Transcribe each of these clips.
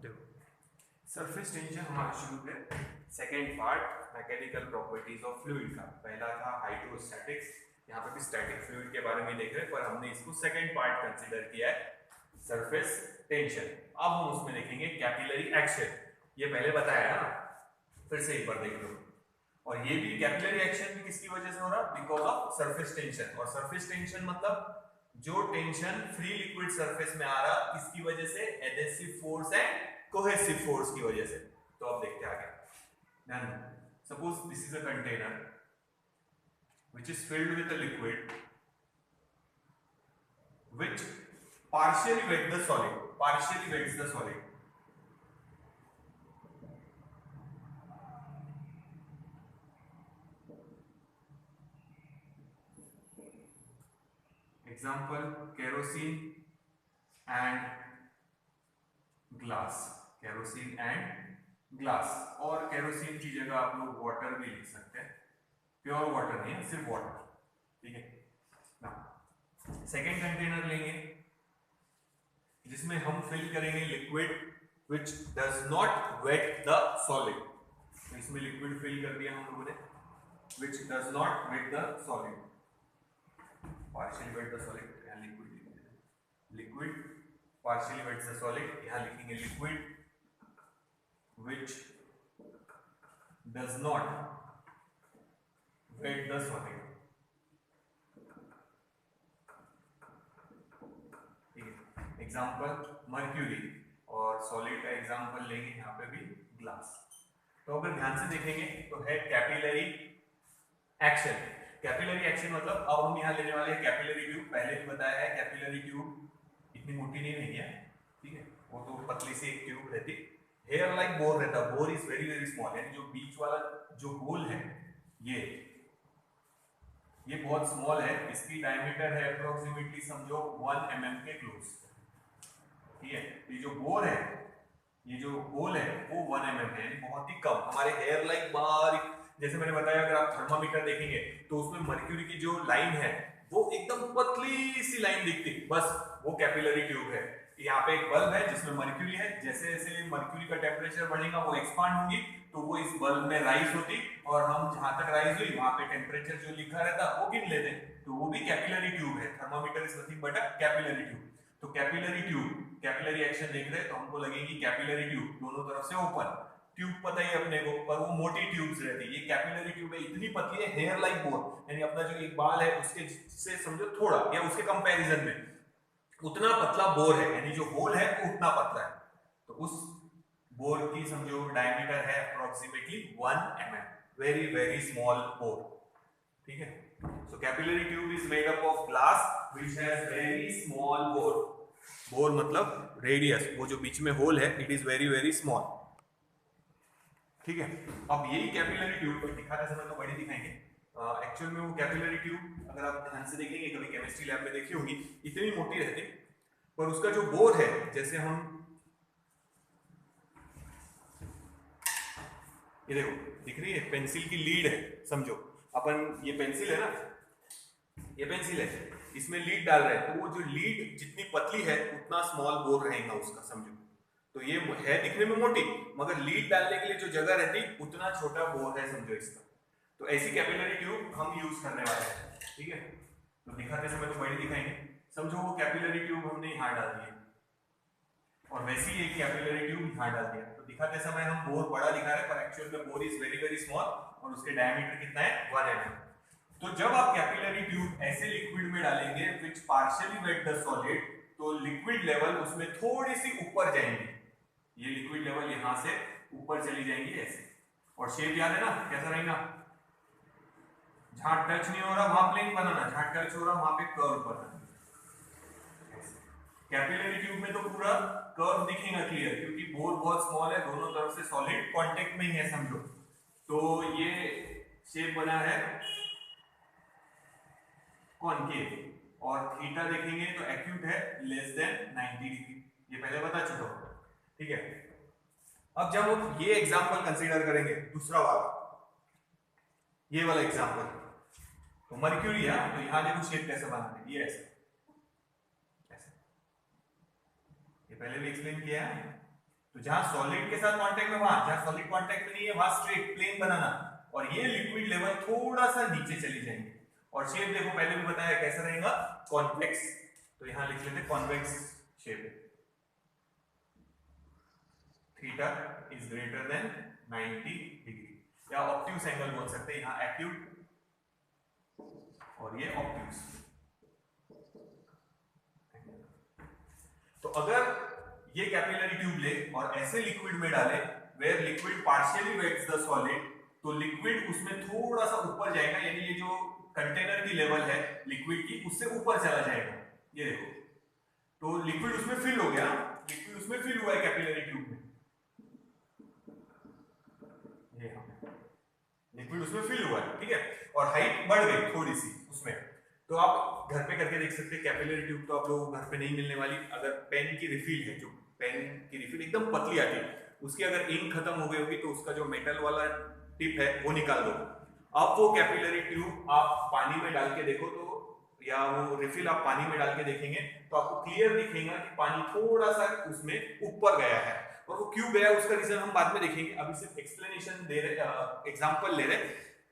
देखो surface tension हमारा शुरू है second part mechanical properties of fluid का। पहला था हाइड्रोस्टैटिक्स, यहाँ पे भी स्टैटिक फ्लूइड के बारे में देख रहे हैं, पर हमने इसको सेकेंड पार्ट कंसीडर किया है सरफेस टेंशन। अब हम उसमें देखेंगे कैपिलरी एक्शन। ये पहले बताया ना, फिर से एक बार देख लो। और ये भी कैपिलरी एक्शन भी किसकी वजह से हो रहा, बिकॉज ऑफ सरफेस टेंशन। और सरफेस टेंशन मतलब जो टेंशन फ्री लिक्विड सरफेस में आ रहा, किसकी वजह से, adhesive force and cohesive force की वजह से। तो अब देखते हैं आगे। Then suppose this is a container which is filled with a liquid which partially wet the solid, partially wets the solid. Example, kerosene and glass, kerosene and glass. और kerosene की जगह आप लोग वाटर भी लिख सकते हैं, प्योर वाटर नहीं है, सिर्फ वाटर। ठीक है ना। सेकेंड कंटेनर लेंगे जिसमें हम फिल करेंगे liquid which does not wet the solid. तो इसमें लिक्विड फिल कर दिया हम लोगों ने, which does not wet the solid, partially wet the solid. यहाँ liquid, liquid partially wet the solid, यहाँ लिखेंगे liquid which does not wet the solid। ठीक है, एग्जाम्पल मर्क्यूरी, और सॉलिड का एग्जाम्पल लेंगे यहाँ पे भी ग्लास। तो अगर ध्यान से देखेंगे तो है कैपिलरी एक्शन। कैपिलरी एक्शन मतलब अब हम यहाँ लेने वाले हैं कैपिलरी ट्यूब। पहले भी बताया है कैपिलरी ट्यूब इतनी मोटी नहीं है, ठीक है, वो तो पतली सी एक ट्यूब रहती, हेयर लाइक बोर रहता। Bore is very very small, यानी जो बीच वाला जो होल है ये बहुत स्मॉल है। इसकी डायमीटर है अप्रोक्सीमेटली समझो 1 mm के क्लोज। ठीक है, ये जो बोर है, ये जो होल है वो 1 mm है, यानी बहुत ही कम। हमारे हेयर लाइक बारीक, जैसे मैंने बताया अगर आप थर्मामीटर देखेंगे तो उसमें मर्क्यूरी की जो लाइन है वो एकदम पतली सी लाइन दिखती, बस वो कैपिलरी ट्यूब है। यहाँ पे एक बल्ब है जिसमें मर्क्यूरी है, जैसे जैसे मर्क्यूरी का टेम्परेचर बढ़ेगा वो एक्सपांड होगी, तो वो इस बल्ब में राइज होती, और हम जहां तक राइज हुई वहां पे टेम्परेचर जो लिखा रहता वो गिन लेते, तो वो भी कैपिलरी ट्यूब है। Thermometer is nothing but a capillary tube. तो कैपिलरी ट्यूब, कैपिलरी एक्शन देख रहे हैं तो हमको लगेगी कैपिलरी ट्यूब, दोनों तरफ से ओपन ट्यूब पता ही अपने को, पर वो मोटी ट्यूब्स रहती है। ये कैपिलरी ट्यूब है, इतनी पतली है, हेयर लाइक बोर, यानी अपना जो एक बाल है उसके से समझो थोड़ा या उसके कंपैरिजन में उतना पतला बोर है, यानी जो होल है वो उतना पतला है। तो उस बोर की समझो डायमीटर है approximately 1 mm, very very small bore. ठीक है, so capillary tube is made up of glass which has very small bore. Bore मतलब रेडियस, वो जो बीच में होल है it is very very small. ठीक है, अब यही कैपिलरी ट्यूब दिखाते समय तो बड़ी दिखाएंगे, एक्चुअल में वो कैपिलरी ट्यूब अगर आप ध्यान से देखेंगे, कभी केमिस्ट्री लैब में देखी होगी, इतनी मोटी रहती, पर उसका जो बोर है, जैसे हम ये देखो दिख रही है पेंसिल की लीड है, समझो अपन ये पेंसिल है ना, ये पेंसिल है, इसमें लीड डाल रहे हैं, तो वो जो लीड जितनी पतली है उतना स्मॉल बोर रहेगा उसका, समझो। तो ये है दिखने में मोटी, मगर लीड डालने के लिए जो जगह रहती उतना छोटा बोर है, समझो इसका। तो ऐसी कैपिलरी ट्यूब हम यूज करने वाले हैं। ठीक है, तो दिखाते समय तो बड़ी दिखाएंगे, समझो वो कैपिलरी ट्यूब हमने यहाँ डाल दी है, और वैसी एक कैपिलरी ट्यूब यहाँ डाल दिया, तो दिखाते समय हम बोर बड़ा दिखा रहे हैं, पर एक्चुअल में bore is very very small, और उसके डायमीटर कितना है 1 mm। तो जब आप कैपिलरी ट्यूब ऐसे लिक्विड में डालेंगे विच पार्शियली वेट द सॉलिड, तो लिक्विड लेवल उसमें थोड़ी सी ऊपर जाएंगी, ये लिक्विड लेवल यहां से ऊपर चली जाएंगी ऐसे, और शेप याद है ना कैसा रहेगा, जहां टच नहीं हो रहा वहां प्लेन बनाना, जहां टच हो रहा वहां पे कर्व बनाना। कैपिलरी ट्यूब में तो पूरा कर्व दिखेगा क्लियर, क्योंकि बोर बहुत स्मॉल है, दोनों तरफ से सॉलिड कांटेक्ट में ही है समझो। तो ये शेप बना है कॉनकेव, और थीटा देखेंगे तो एक्यूट है लेस देन 90 डिग्री, ये पहले बता चुका हूं। ठीक है, अब जब हम ये एग्जांपल कंसीडर करेंगे, दूसरा वाला, ये वाला एग्जांपल, तो मर्क्यूरी है, तो यहां देखो शेप कैसे बना है, ये ऐसे, ऐसे, ये पहले भी एक्सप्लेन किया है। तो जहां सॉलिड के साथ कांटेक्ट में वहां, जहां सॉलिड कांटेक्ट में नहीं है वहां स्ट्रेट प्लेन बनाना, और ये लिक्विड लेवल थोड़ा सा नीचे चली जाएंगे। और शेप देखो पहले भी बताया कैसा रहेगा, कॉन्वेक्स। तो यहां लिख लेते convex shape, theta is greater than 90 degree, या ऑब्ट्यूस एंगल बोल सकते हैं, यहां एक्यूट और ये ऑब्ट्यूस। तो अगर ये कैपिलरी ट्यूब ले और ऐसे लिक्विड में डाले where liquid partially wets the solid, तो लिक्विड उसमें थोड़ा सा ऊपर जाएगा, यानी ये जो कंटेनर की लेवल है लिक्विड की उससे ऊपर चला जाएगा। ये देखो, तो लिक्विड उसमें फिल हो गया, लिक्विड उसमें फिल हुआ है कैपिलरी ट्यूब में, ये लिक्विड उसमें फिल हुआ है, ठीक है, और हाइट बढ़ गई थोड़ी सी उसमें। तो आप घर पे करके देख सकते हैं, कैपिलरी ट्यूब तो आप लोग घर पे नहीं मिलने वाली। अगर पेन की रिफिल है, जो पेन की रिफिल एकदम पतली आती है, उसकी अगर इंक खत्म हो गई होगी तो उसका जो मेटल वाला टिप है वो निकाल दो। अब वो कैपिलरी ट्यूब आप पानी में डाल के देखो तो, या वो रिफिल आप पानी में डाल के देखेंगे तो आपको क्लियर दिखेगा कि पानी थोड़ा सा उसमें ऊपर गया है। और वो क्यों गया उसका रीजन हम बाद में देखेंगे, अभी सिर्फ एक्सप्लेनेशन दे रहे, एग्जांपल ले रहे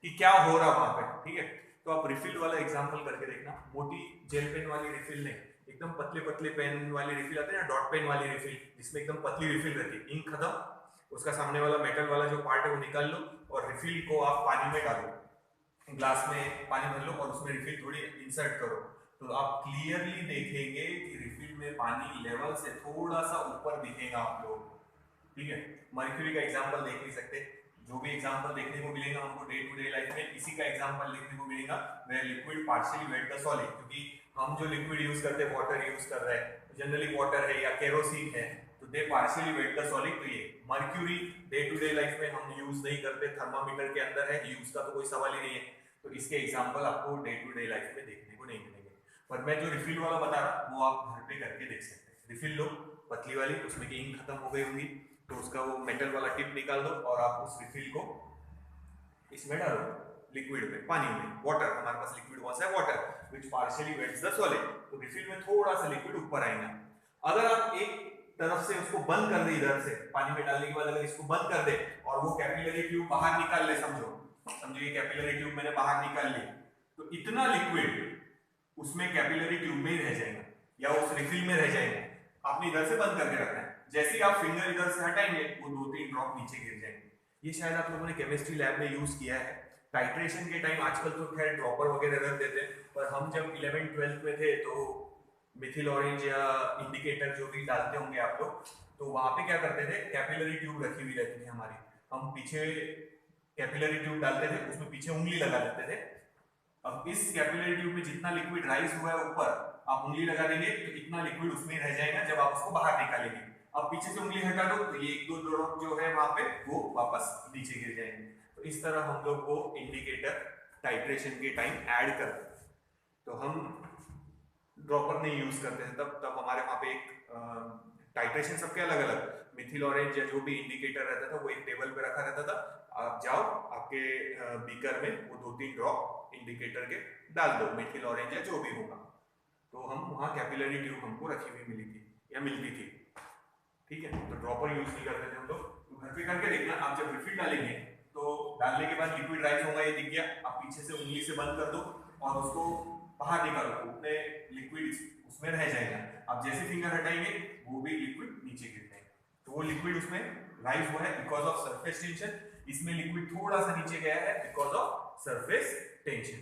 कि क्या हो रहा वहां पे, ठीक है। तो आप रिफिल वाला एग्जांपल करके देखना, मोटी जेल पेन वाली रिफिल नहीं, एकदम पतले पतले पेन वाली रिफिल आते हैं ना, डॉट पेन वाली रिफिल जिसमें एकदम पतली रिफिल रहती है, इंक खत्म, उसका सामने वाला मेटल वाला जो पार्ट है वो निकाल लो और रिफिल को आप पानी में डालो, ग्लास में पानी भर लो और उसमें रिफिल थोड़ी इंसर्ट करो, तो आप क्लियरली देखेंगे कि रिफिल में पानी लेवल से थोड़ा सा ऊपर दिखेगा आप लोग, ठीक है। मर्क्यूरी का एग्जांपल देख नहीं सकते, जो भी एग्जांपल देखने को मिलेगा हमको डे टू डे लाइफ में इसी का एग्जांपल देखने को मिलेगा, where liquid partially wet the solid. क्योंकि हम जो लिक्विड यूज करते हैं वाटर यूज कर रहे हैं, जनरली वाटर है या केरोसिन है, तो they partially wet the solid. तो ये mercury day to day life में हम यूज नहीं करते, थर्मामीटर के अंदर है, यूज का तो कोई सवाल ही नहीं है, तो इसके एग्जांपल आपको डे टू डे लाइफ में देखने को नहीं मिलेंगे। पर मैं जो रिफिल वाला बता रहा वो आप घर पे करके देख सकते हैं। रिफिल लो पतली वाली, उसमें की इंक खत्म हो गई होगी तो उसका वो मेटल वाला टिप निकाल दो और आप उस रिफिल को इसमें डालो, लिक्विड में, पानी में, वाटर, हमारे पास लिक्विड कौन सा है, water, which partially wets the solid. तो रिफिल में थोड़ा सा लिक्विड ऊपर आएगा। अगर आप एक तरफ से उसको बंद कर दे, इधर से पानी में डालने के बाद अगर इसको बंद कर दे और वो कैपिलरी ट्यूब बाहर निकाल ले, समझो ये कैपिलरी ट्यूब मैंने बाहर निकाल ली, तो इतना लिक्विड उसमें कैपिलरी ट्यूब में ही रह जाएगा या उस रिफिल में रह जाएगा। आपने इधर से बंद करके रखना है, जैसे ही आप फिंगर इधर से हटाएंगे वो 2-3 ड्रॉप नीचे गिर जाएंगे। ये शायद आप लोगों ने केमिस्ट्री लैब में यूज किया है टाइट्रेशन के टाइम। आजकल तो खैर ड्रॉपर वगैरह रख देते हैं, पर हम जब 11th-12th में थे तो मिथिल ऑरेंज या इंडिकेटर जो भी डालते होंगे आप लोग, तो वहां पे क्या करते थे, कैपिलरी ट्यूब रखी हुई रहती थी हमारी, हम पीछे कैपिलरी ट्यूब डालते थे, उसमें पीछे उंगली लगा देते थे। अब इस कैपिलरी ट्यूब में जितना लिक्विड राइज हुआ है ऊपर, आप उंगली लगा देंगे तो इतना लिक्विड उसमें रह जाएगा जब आप उसको बाहर निकालेंगे। अब पीछे से उंगली हटा दो तो ये 1-2 ड्रॉप जो है वहां पे वो वापस नीचे गिर जाएंगे। तो इस तरह हम लोग वो इंडिकेटर टाइट्रेशन के टाइम ऐड करते हैं। तो हम ड्रॉपर नहीं यूज करते थे तब हमारे वहां पे एक टाइट्रेशन सबके अलग अलग, मिथिल ऑरेंज या जो भी इंडिकेटर रहता था वो एक टेबल पे रखा रहता था, आप जाओ आपके बीकर में वो 2-3 ड्रॉप इंडिकेटर के डाल दो, मिथिल ऑरेंज या जो भी होगा। तो हम वहां कैपिलरी ट्यूब हमको रखी हुई मिली थी या मिलती थी, ठीक है। तो ड्रॉपर यूज नहीं करते थे हम लोग। तो घर पे करके देखना, आप जब रिफिल डालेंगे तो डालने के बाद लिक्विड राइज होगा, ये दिख गया, आप पीछे से उंगली से बंद कर दो और उसको बाहर निकालो, उतने लिक्विड उसमें रह जाएगा। आप जैसे फिंगर हटाएंगे वो भी लिक्विड नीचे गिर जाएगा। तो वो लिक्विड उसमें राइज हुआ है बिकॉज ऑफ सरफेस टेंशन, इसमें लिक्विड थोड़ा सा नीचे गया है बिकॉज ऑफ सरफेस टेंशन।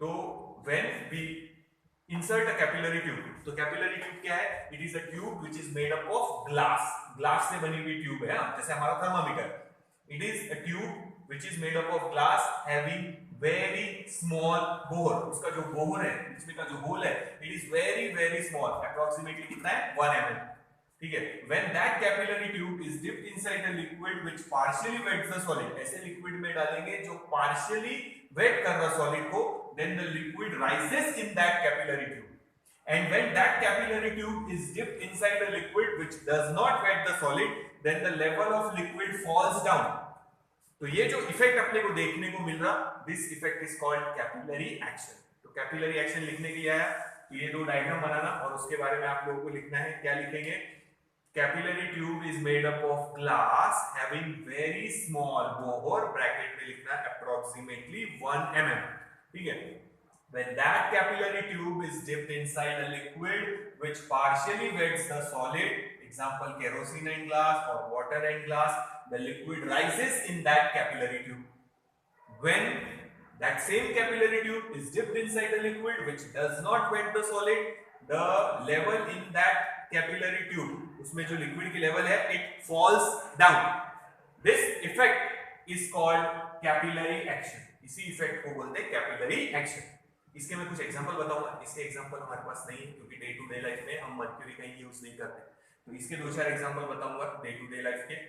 तो when we insert a capillary tube, तो कैपिलरी ट्यूब क्या है, it is a tube which is made up of glass, glass से बनी हुई ट्यूब है, जैसे हमारा thermometer. It is a tube which is made up of glass having very small bore, उसका जो बोर है, इसमें का जो होल है, it is very very small, approximately कितना है 1 mm, ठीक है। When that capillary tube is dipped inside a liquid which partially wets the solid, ऐसे लिक्विड में डालेंगे जो पार्शियली वेट कर रहा सॉलिड को, then the liquid rises in that capillary tube, and when that capillary tube is dipped inside a liquid which does not wet the solid, then the level of liquid falls down. तो ये जो effect अपने को देखने को मिल रहा, this effect is called capillary action. तो capillary action लिखने के लिए आया, तो ये दो डायग्राम बनाना और उसके बारे में आप लोगों को लिखना है, क्या लिखेंगे, capillary tube is made up of glass having very small bore, bracket में लिखना अप्रोक्सीमेटली 1 mm, ठीक है। When that capillary tube is dipped inside a liquid which partially wets the solid, example kerosene and glass or water and glass, the liquid rises in that capillary tube. When that same capillary tube is dipped inside a liquid which does not wet the solid, the level in that capillary tube, उसमें जो liquid की level है, it falls down. This effect is called capillary action. इसी effect को बोलते हैं capillary action. इसके मैं कुछ एग्जांपल बताऊंगा। इसके एग्जांपल हमारे पास नहीं है क्योंकि डे टू डे लाइफ में हम मर्क्यूरी कहीं यूज नहीं करते, तो इसके दो चार एग्जांपल बताऊंगा डे टू डे लाइफ के,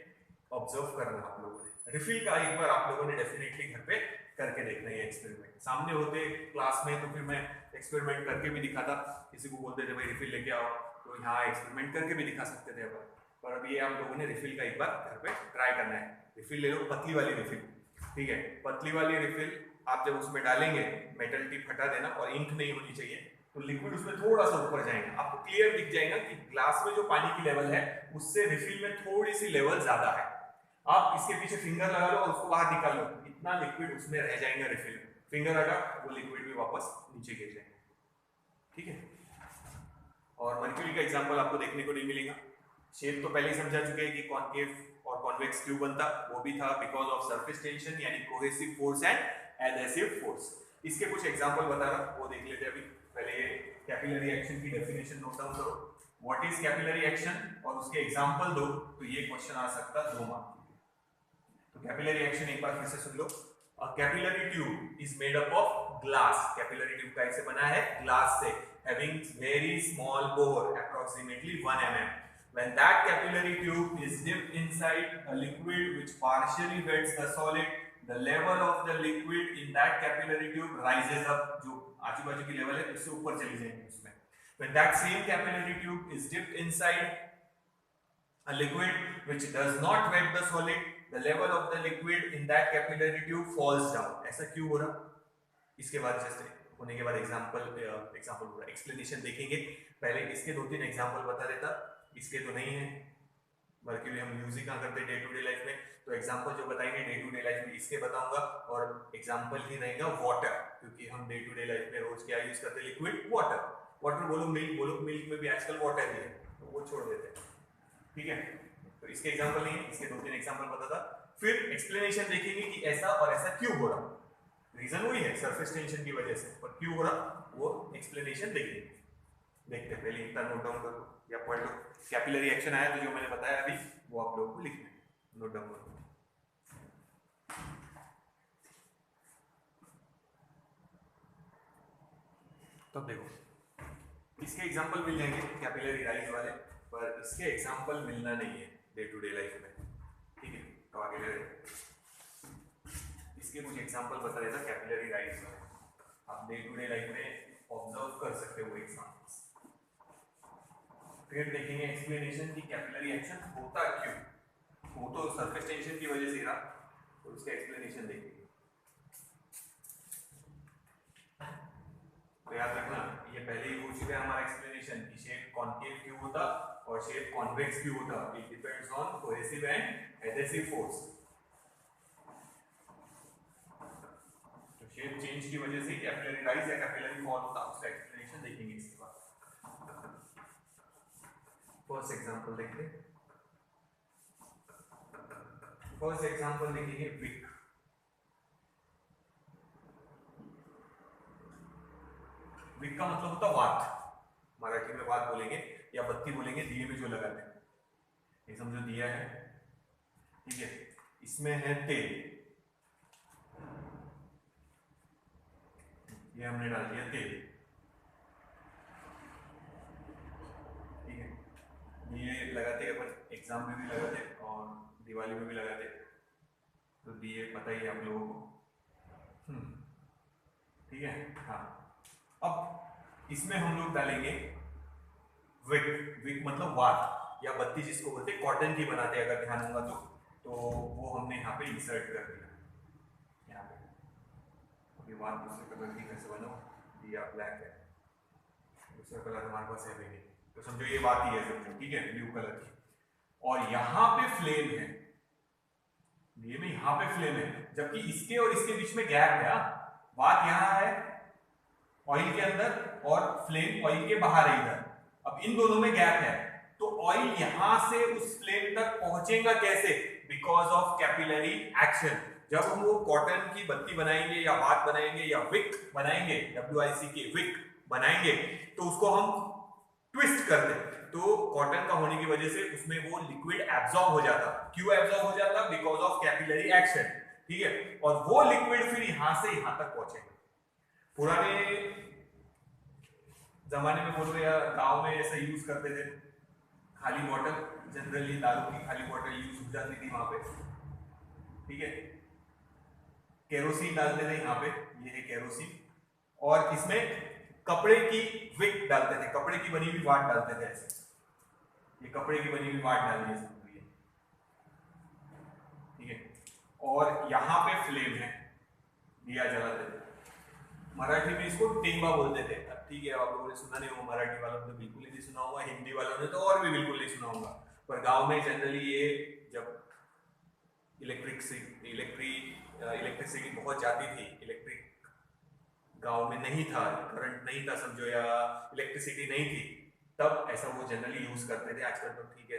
ऑब्जर्व करना आप लोगों ने। रिफिल का एक बार आप लोगों ने डेफिनेटली घर पे करके देखना है एक्सपेरिमेंट। सामने होते क्लास में तो फिर मैं एक्सपेरिमेंट करके भी दिखाता, किसी को बोलते थे भाई रिफिल लेके आओ, तो यहाँ एक्सपेरिमेंट करके भी दिखा सकते थे अपन, पर अभी आप लोगों ने रिफिल का एक बार घर पे ट्राई करना है। रिफिल ले लो, पतली वाली रिफिल, ठीक है। पतली वाली रिफिल आप जब उसमें डालेंगे, मेटल टिप हटा देना और इंक नहीं होनी चाहिए, तो लिक्विड उसमें थोड़ा सा ऊपर जाएगा, आपको क्लियर दिख जाएगा कि ग्लास में जो पानी की लेवल है उससे रिफिल में थोड़ी सी लेवल ज्यादा है। आप इसके पीछे फिंगर लगा लो और उसको बाहर निकाल लो, इतना लिक्विड उसमें रह जाएगा रिफिल। फिंगर हटा, वो लिक्विड भी वापस नीचे गिर जाएगा, ठीक है। और मर्क्यूरी का एग्जांपल आपको देखने को नहीं मिलेगा। शेप तो पहले ही समझा चुके हैं कि कॉनकेव और कॉन्वेक्स क्यों बनता, वो भी था बिकॉज ऑफ सरफेस टेंशन यानी cohesive force and adhesive force. इसके कुछ एग्जांपल बता रहा हूं, वो देख लेते हैं अभी। पहले ये कैपिलरी एक्शन की डेफिनेशन नोट डाउन करो, व्हाट इज कैपिलरी एक्शन, और उसके एग्जांपल दो, तो ये क्वेश्चन आ सकता है 2 मार्क। तो कैपिलरी एक्शन एक बार फिर से सुन लो। A capillary tube is made up of glass, capillary tube कैसे बना है, ग्लास से, having very small bore approximately 1 mm. When that capillary tube is dipped inside a liquid which partially wets the solid, the level of the liquid in that capillary tube rises up, जो आजू बाजू की level है उससे ऊपर चली जाएगी उसमें। When that same capillary tube is dipped inside a liquid which does not wet the solid, the level of the liquid in that capillary tube falls down. ऐसा क्यों हो रहा? इसके बाद जैसे होने के बाद एग्जांपल पूरा एक्सप्लेनेशन देखेंगे। पहले इसके 2-3 एग्जांपल बता देता, इसके तो नहीं है, मर्क्यूरी हम यूज ही कहाँ करते डे टू डे लाइफ में, तो एग्जांपल जो बताएंगे डे टू डे लाइफ में इसके बताऊंगा, और एग्जांपल ही रहेगा वाटर, क्योंकि हम डे टू डे लाइफ में रोज क्या यूज करते हैं, लिक्विड वाटर। वाटर बोलो मिल्क में भी आजकल वाटर ही है, तो वो छोड़ देते हैं, ठीक है। तो इसके एग्जांपल नहीं है, इसके 2-3 एग्जांपल बताता, फिर एक्सप्लेनेशन देखेंगे कि ऐसा और ऐसा क्यों हो रहा। रीजन वही है सरफेस टेंशन की वजह से, पर क्यों हो रहा वो एक्सप्लेनेशन देखेंगे। देखते हैं, पहले इतना नोट डाउन कर लो या पढ़ लो। कैपिलरी एक्शन आया तो जो मैंने बताया अभी वो आप लोगों को लिखना है, नोट डाउन कर लो। तो देखो इसके एग्जांपल मिल जाएंगे कैपिलरी राइज वाले, पर इसके एग्जांपल मिलना नहीं है डे टू डे लाइफ में, ठीक है। तो आगे ले रहे इसके कुछ एग्जांपल बता देता कैपिलरी राइज वाले, आप डे टू डे लाइफ में ऑब्जर्व कर सकते हो एग्जांपल्स। फिर देखेंगे एक्सप्लेनेशन की कैपिलरी एक्शन होता क्यों, वो तो सरफेस टेंशन की वजह से रहा, तो उसका एक्सप्लेनेशन देखेंगे। तो याद रखना ये पहले ही हो चुका है हमारा एक्सप्लेनेशन कि शेप कॉनकेव क्यों होता और शेप कॉन्वेक्स क्यों होता, it depends on cohesive and adhesive force. तो शेप चेंज की वजह से कैपिलरी राइज या कैपिलरी फॉल होता, उसका एक्सप्लेनेशन देखेंगे इसके बाद। फर्स्ट एग्जांपल देखते हैं। फर्स्ट एग्जांपल देखेंगे विक। विक का मतलब होता वात, मराठी में वात बोलेंगे या बत्ती बोलेंगे, दिए में जो लगाते हैं। ये समझो दिया है, ठीक है, इसमें है तेल, ये हमने डाल दिया तेल, ठीक है। दिए लगाते हैं अपन, एग्जाम में भी लगाते और दिवाली में भी लगाते, तो दिए पता ही है आप लोगों को, ठीक है। हाँ, अब इसमें हम लोग डालेंगे विक। विक मतलब वात या बत्ती जिसको बोलते हैं, कॉटन की बनाते हैं अगर ध्यान होगा तो वो हमने यहाँ पे इंसर्ट कर दिया यहाँ पे। अभी वात दूसरे कलर की कैसे बनाओ, दिया ब्लैक है, दूसरा कलर हमारे पास है भी नहीं, तो समझो ये वात ही है समझो, ठीक है, ब्लू कलर की। और यहां पे फ्लेम है, ये में यहां पे फ्लेम है, जबकि इसके और इसके बीच में गैप है। बात यहां है ऑयल के अंदर और फ्लेम ऑयल के बाहर है इधर। अब इन दोनों में गैप है, तो ऑयल यहां से उस फ्लेम तक पहुंचेगा कैसे? Because of capillary action. जब हम वो कॉटन की बत्ती बनाएंगे या बात बनाएंगे या विक बनाएंगे, WICK विक बनाएंगे, तो उसको हम ट्विस्ट कर दें, तो कॉटन का होने की वजह से उसमें वो लिक्विड एब्जॉर्ब हो जाता। क्यों एब्जॉर्ब हो जाता? बिकॉज ऑफ कैपिलरी एक्शन, ठीक है। और वो लिक्विड फिर यहां से यहां तक पहुंचेगा। पुराने जमाने में बोलो या गांव में ऐसा यूज करते थे, खाली बॉटल, जनरली दारू की खाली बॉटल यूज हो जाती थी वहां पे, ठीक है। केरोसिन डालते थे यहाँ पे, ये है केरोसिन, और इसमें कपड़े की विक डालते थे, कपड़े की बनी हुई वाट डालते थे ऐसे, ये कपड़े की बनी हुई वाट डाली है, ठीक है। और यहाँ पे फ्लेम है, दिया जलाते थे। मराठी में इसको टेंबा बोलते थे। अब ठीक है, आप लोगों ने सुना नहीं होगा, मराठी वालों ने तो बिल्कुल ही नहीं सुना होगा, हिंदी वालों ने तो और भी बिल्कुल नहीं सुना होगा। पर गांव में जनरली ये जब इलेक्ट्रिसिटी बहुत जाती थी, इलेक्ट्रिक गांव में नहीं था, करंट नहीं था समझो, या इलेक्ट्रिसिटी नहीं थी, तब ऐसा वो जनरली यूज करते थे। आजकल तो ठीक है,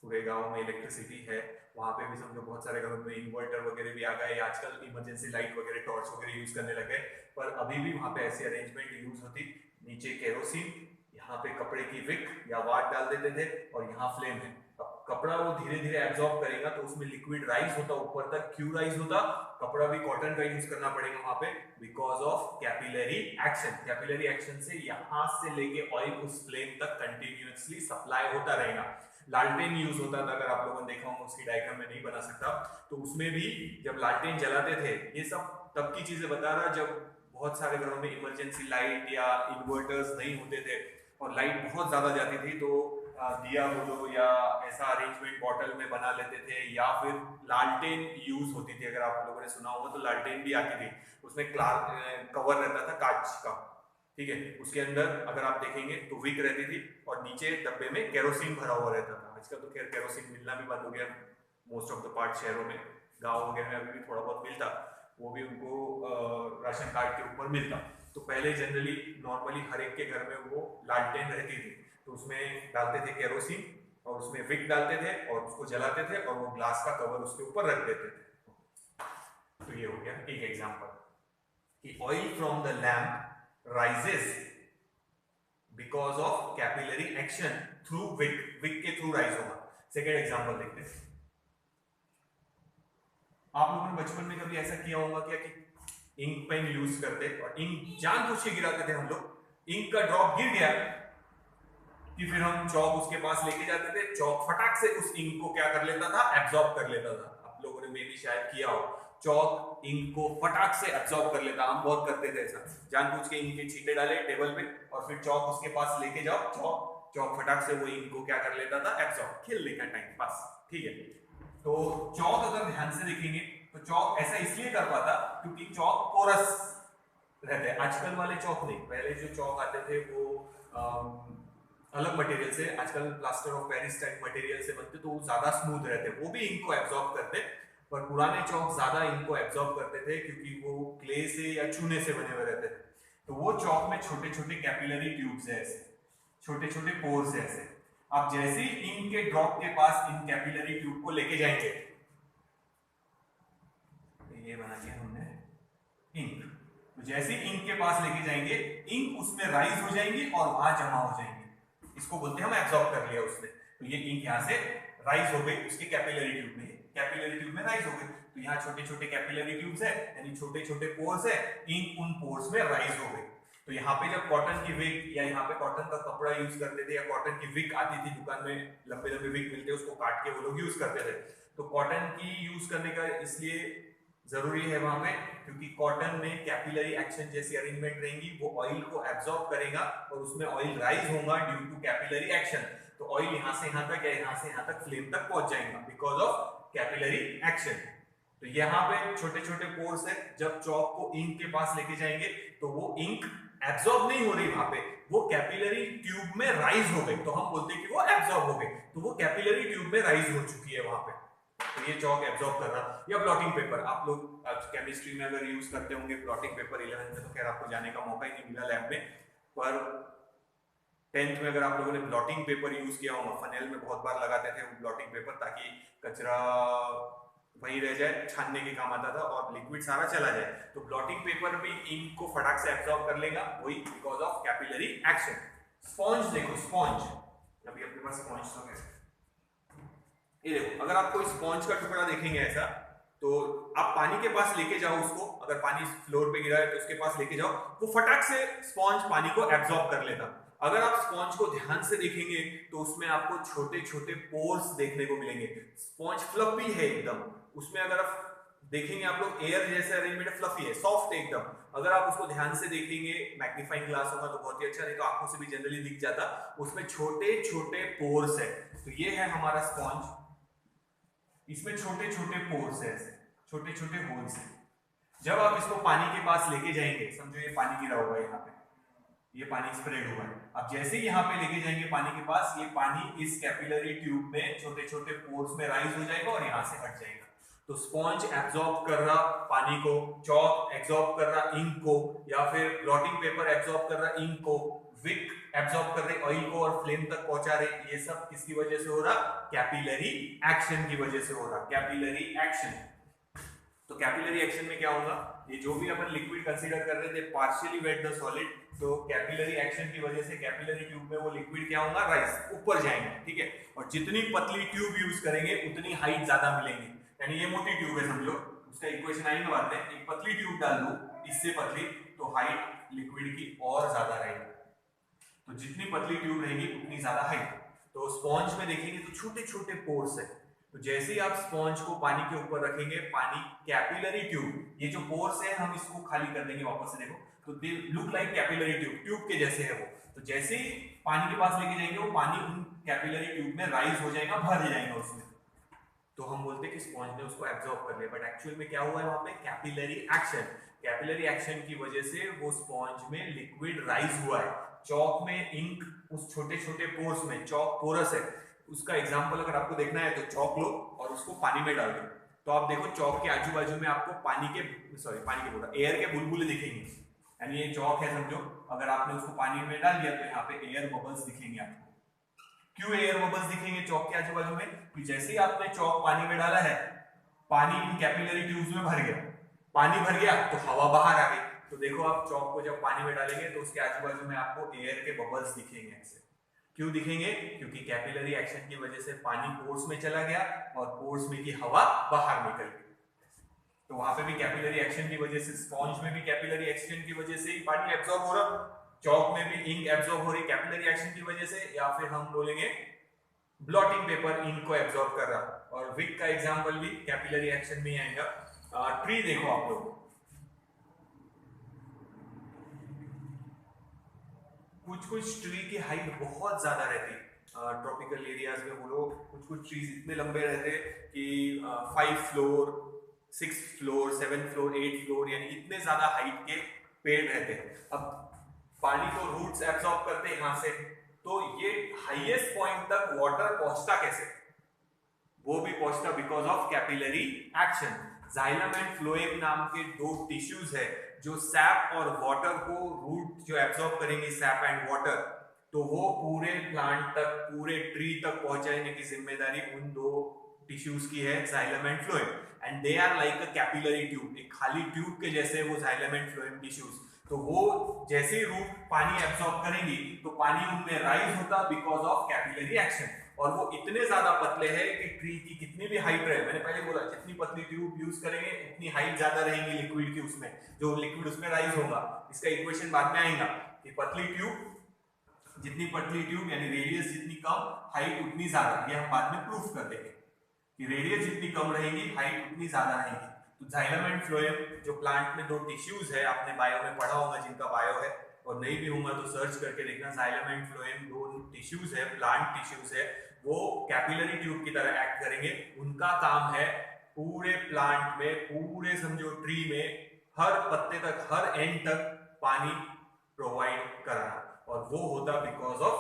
पूरे गांव में इलेक्ट्रिसिटी है, वहां पे भी समझो बहुत सारे घरों में इन्वर्टर वगैरह भी आ गए, आजकल इमरजेंसी लाइट वगैरह, टॉर्च वगैरह यूज करने लगे। पर अभी भी वहां पे ऐसी अरेंजमेंट यूज होती, नीचे केरोसिन, यहाँ पे कपड़े की विक या वाट डाल देते थे, और यहाँ फ्लेम है। अब कपड़ा वो धीरे धीरे एब्जॉर्ब करेगा, तो उसमें लिक्विड राइज होता ऊपर तक। क्यों राइज होता? कपड़ा भी कॉटन का यूज करना पड़ेगा वहां पे, because of capillary action. Capillary action से यहां से लेके ऑयल उस फ्लेम तक कंटिन्यूअसली सप्लाई होता रहेगा। लालटेन यूज होता था, अगर आप लोगों ने देखा होगा, उसकी डायग्राम में नहीं बना सकता, तो उसमें भी जब लालटेन जलाते थे, ये सब तब की चीजें बता रहा, जब बहुत सारे घरों में इमरजेंसी लाइट या इन्वर्टर्स नहीं होते थे और लाइट बहुत ज्यादा जाती थी, तो दिया बोलो या ऐसा अरेंजमेंट बॉटल में बना लेते थे, या फिर लालटेन यूज होती थी। अगर आप लोगों ने सुना होगा तो लालटेन भी आती थी, उसमें कवर रहता था कांच का, ठीक है। उसके अंदर अगर आप देखेंगे तो विक रहती थी, और नीचे डब्बे में केरोसिन भरा हुआ रहता था। आजकल तो खैर केरोसिन मिलना भी बंद हो गया मोस्ट ऑफ द पार्ट शहरों में, गाँव वगैरह में अभी भी थोड़ा बहुत मिलता, वो भी उनको राशन कार्ड के ऊपर मिलता। तो पहले जनरली नॉर्मली हर एक के घर में वो लालटेन रहती थी, तो उसमें डालते थे केरोसिन और उसमें विक डालते थे और उसको जलाते थे, और वो ग्लास का कवर उसके ऊपर रख देते थे। तो ये हो गया एक एग्जांपल कि oil from the lamp rises because of capillary action through wick, wick के थ्रू राइज होगा। सेकेंड एग्जांपल देखते हैं। आप लोगों ने बचपन में कभी ऐसा किया होगा क्या कि इंक पेन यूज करते और इंक जानबूझ के गिराते थे हम लोग, इंक का ड्रॉप गिर गया कि फिर हम चौक उसके पास लेके जाते थे, चौक फटाक से उस इंक को क्या कर लेता था? एब्जॉर्ब कर लेता था। आप लोगों ने मे भी शायद किया हो, चौक इंक को फटाक से एब्जॉर्ब कर लेता। हम बहुत करते थे ऐसा, जानबूझ के इंक के छींटे डाले टेबल पे और फिर चौक उसके पास लेके जाओ, चौक फटाक से वो इंक को क्या कर लेता था? एब्जॉर्ब, खेलने का टाइम पास, ठीक है। तो चौक अगर ध्यान से देखेंगे तो चौक ऐसा इसलिए कर पाता क्योंकि चौक पोरस रहते हैं। आजकल वाले चौक नहीं, पहले जो चौक आते थे वो अलग मटेरियल से, आजकल plaster of Paris type material से बनते, तो वो ज्यादा स्मूथ रहते, वो भी इंक को एब्जॉर्ब करते। पर पुराने चौक ज्यादा इंक को एब्जॉर्ब करते थे क्योंकि वो क्ले से या चूने से बने हुए रहते थे। तो वो चौक में छोटे छोटे कैपिलरी ट्यूब्स है, ऐसे छोटे छोटे पोर्स है ऐसे। आप जैसे ही इंक के ड्रॉप के पास इन कैपिलरी ट्यूब को लेके जाएंगे, तो ये बना दिया हमने इंक, तो जैसे ही इंक के पास लेके जाएंगे, इंक उसमें राइज हो जाएंगी और वहां जमा हो जाएंगे। इसको बोलते हैं हम एब्जॉर्ब कर लिया उसने। तो ये इंक यहाँ से राइज हो गई उसके कैपिलरी ट्यूब में, कैपिलरी ट्यूब में राइज हो गई। तो यहाँ छोटे छोटे कैपिलरी ट्यूब्स है, यानी छोटे छोटे पोर्स है, इंक उन पोर्स में राइज हो गई। तो यहाँ पे जब कॉटन की विक या यहाँ पे कॉटन का कपड़ा यूज करते थे, या कॉटन की विक आती थी दुकान में, लंबे लंबे विक मिलते, उसको काट के वो लोग यूज करते थे। तो कॉटन की यूज करने का इसलिए जरूरी है वहां पे क्योंकि कॉटन में कैपिलरी एक्शन जैसी अरेंजमेंट रहेंगी, वो ऑयल को एब्जॉर्ब करेगा और उसमें ऑयल राइज होगा ड्यू टू कैपिलरी एक्शन। तो ऑयल यहाँ से यहाँ तक या यहाँ से यहाँ तक फ्लेम तक पहुंच जाएगा बिकॉज ऑफ कैपिलरी एक्शन। तो यहाँ पे छोटे छोटे पोर्स है, जब चौक को इंक के पास लेके जाएंगे तो वो इंक एब्जॉर्ब नहीं हो रही वहां पे, वो कैपिलरी ट्यूब में राइज हो गई, तो हम बोलते हैं कि वो एब्जॉर्ब हो गई, तो वो कैपिलरी ट्यूब में राइज हो चुकी है वहां पे, तो ये चौक एब्जॉर्ब कर रहा। या ब्लॉटिंग पेपर, आप लोग केमिस्ट्री में अगर यूज करते होंगे ब्लॉटिंग पेपर, 11th में तो खैर आपको जाने का मौका ही नहीं मिला लैब में, पर 10th में अगर आप लोगों ने ब्लॉटिंग पेपर यूज किया होगा, फनेल में बहुत बार लगाते थे वो ब्लॉटिंग पेपर ताकि कचरा वहीं रह जाए, छानने के काम आता था और लिक्विड सारा चला जाए, तो ब्लॉटिंग पेपर भी इंक को फटाक से एब्जॉर्ब कर लेगा, वही because of capillary action. Sponge देखो, स्पॉन्ज, अभी अपने पास स्पॉन्ज तो है, ये देखो, अगर आप कोई स्पॉन्ज का टुकड़ा देखेंगे ऐसा, तो आप पानी के पास लेके जाओ उसको, अगर पानी फ्लोर पे गिरा है तो उसके पास लेके जाओ, वो फटाक से स्पॉन्ज पानी को एब्जॉर्ब कर लेता। अगर आप स्पॉन्ज को ध्यान से देखेंगे तो उसमें आपको छोटे छोटे पोर्स देखने को मिलेंगे, स्पॉन्ज फ्लफी है एकदम, उसमें अगर आप देखेंगे आप लोग एयर जैसे अरेंजमेंट, फ्लफी है, सॉफ्ट है एकदम, अगर आप उसको ध्यान से देखेंगे, मैग्नीफाइंग ग्लास होगा तो बहुत ही अच्छा, नहीं तो आंखों से भी जनरली दिख जाता, उसमें छोटे छोटे पोर्स है, तो ये है हमारा स्पॉन्ज, इसमें छोटे छोटे पोर्स है, छोटे छोटे होल्स है। जब आप इसको पानी के पास लेके जाएंगे, समझो ये पानी गिरा हुआ है यहाँ पे, ये पानी स्प्रेड हुआ है, अब जैसे ही यहाँ पे लेके जाएंगे पानी के पास, ये पानी इस कैपिलरी ट्यूब में छोटे छोटे पोर्स में राइज हो जाएगा और यहाँ से हट जाएगा, तो स्पॉन्ज एब्जॉर्ब कर रहा पानी को, चॉक एब्जॉर्ब कर रहा इंक को, या फिर ब्लॉटिंग पेपर एब्जॉर्ब कर रहा इंक को, विक एब्जॉर्ब कर रहे ऑयल को और फ्लेम तक पहुंचा रहे, ये सब किसकी वजह से हो रहा? कैपिलरी एक्शन की वजह से हो रहा, कैपिलरी एक्शन। तो कैपिलरी एक्शन में क्या होगा, ये जो भी अपन लिक्विड कंसीडर कर रहे थे पार्शियली वेट द सॉलिड, तो कैपिलरी एक्शन की वजह से कैपिलरी ट्यूब में वो लिक्विड क्या होगा? राइज, ऊपर जाएंगे, ठीक है, और जितनी पतली ट्यूब यूज करेंगे उतनी हाइट ज्यादा मिलेंगी, यानी ये मोटी ट्यूब है समझो, उसका इक्वेशन आएगा बाद में, एक पतली ट्यूब डाल दो इससे पतली, तो हाइट लिक्विड की और ज्यादा रहेगी, तो जितनी पतली ट्यूब रहेगी उतनी ज्यादा हाइट। तो स्पॉन्ज में देखेंगे तो छोटे छोटे पोर्स है, तो जैसे ही आप स्पॉन्ज को पानी के ऊपर रखेंगे, पानी कैपिलरी ट्यूब, ये जो पोर्स है हम इसको खाली कर देंगे वापस से, देखो तो they look like capillary tube, tube के जैसे है वो, तो जैसे ही पानी के पास लेके जाएंगे वो पानी उन कैपिलरी ट्यूब में राइज हो जाएगा, भर जाएगा उसमें, तो हम बोलते हैं कि स्पॉन्ज ने उसको एब्जॉर्ब कर लिया, बट एक्चुअल में क्या हुआ है वहां पे? कैपिलरी एक्शन, कैपिलरी एक्शन की वजह से वो स्पॉन्ज में लिक्विड राइज हुआ है। चौक में इंक उस छोटे छोटे पोर्स में, चौक पोरस है, उसका एग्जांपल अगर आपको देखना है तो चौक लो और उसको पानी में डाल दो, तो आप देखो चौक के आजू बाजू में आपको पानी के बोला एयर के बुलबुले दिखेंगे, यानी ये चौक है समझो, अगर आपने उसको पानी में डाल दिया तो यहाँ पे एयर बबल्स दिखेंगे आपको। क्यों एयर बबल्स दिखेंगे चौक के आजू बाजू में? कि जैसे ही आपने चौक पानी में डाला है, पानी इन कैपिलरी ट्यूब्स में भर गया, पानी भर गया तो हवा बाहर आ गई, तो देखो आप चौक को जब पानी में डालेंगे तो उसके आजू बाजू में आपको एयर के बबल्स दिखेंगे ऐसे। क्यों दिखेंगे? क्योंकि कैपिलरी एक्शन की वजह से पानी पोर्स में चला गया और पोर्स में की हवा बाहर निकल गई, तो वहां पे भी कैपिलरी एक्शन की वजह से, स्पॉन्ज में भी कैपिलरी एक्शन की वजह से ही पानी एब्जॉर्ब हो रहा, चौक में भी इंक एब्जॉर्ब हो रही कैपिलरी एक्शन की वजह से, या फिर हम बोलेंगे ब्लॉटिंग पेपर इंक को एब्जॉर्ब कर रहा, और विक का एग्जांपल भी कैपिलरी एक्शन में ही आएगा। ट्री देखो आप लोग, कुछ कुछ ट्री की हाइट बहुत ज्यादा रहती, ट्रॉपिकल एरियाज में बोलो, कुछ कुछ ट्रीज इतने लंबे रहते कि 5 फ्लोर 6 फ्लोर 7 फ्लोर 8 फ्लोर, यानी इतने ज्यादा हाइट के पेड़ रहते हैं। अब पानी को रूट्स एब्जॉर्ब करते हैं यहाँ से, तो ये हाईएस्ट पॉइंट तक वाटर पहुंचता कैसे? वो भी पहुंचता because of capillary action. Xylem and phloem नाम के दो टिश्यूज है जो सैप और वाटर को, रूट जो एब्जॉर्ब करेंगे सैप एंड वाटर, तो वो पूरे प्लांट तक, पूरे ट्री तक पहुंचाने की जिम्मेदारी उन दो टिश्यूज की है, xylem and phloem, and they are like a capillary tube, एक खाली ट्यूब के जैसे वो जाइलम एंड फ्लोएम टिश्यूज। तो वो जैसे ही रूट पानी एब्जॉर्ब करेंगी तो पानी उनमें राइज होता बिकॉज ऑफ कैपिलरी एक्शन, और वो इतने ज्यादा पतले हैं कि ट्री की कितनी भी हाइट रहे, मैंने पहले बोला जितनी पतली ट्यूब यूज करेंगे उतनी हाइट ज्यादा रहेगी लिक्विड की, उसमें जो लिक्विड उसमें राइज होगा। इसका इक्वेशन बाद में आएगा कि पतली ट्यूब, जितनी पतली ट्यूब यानी रेडियस जितनी कम, हाइट उतनी ज्यादा, ये हम बाद में प्रूफ कर देंगे कि रेडियस जितनी कम रहेगी हाइट उतनी ज्यादा रहेगी। तो जाइलम एंड फ्लोएम जो प्लांट में दो टिश्यूज है, आपने बायो में पढ़ा होगा, जिनका बायो है और नहीं भी होगा तो सर्च करके देखना, जाइलम एंड फ्लोएम दो टिश्यूज है, प्लांट टिश्यूज है, वो कैपिलरी ट्यूब की तरह एक्ट करेंगे। उनका काम है पूरे प्लांट में, पूरे समझो ट्री में, हर पत्ते तक, हर एंड तक पानी प्रोवाइड कराना, और वो होता बिकॉज ऑफ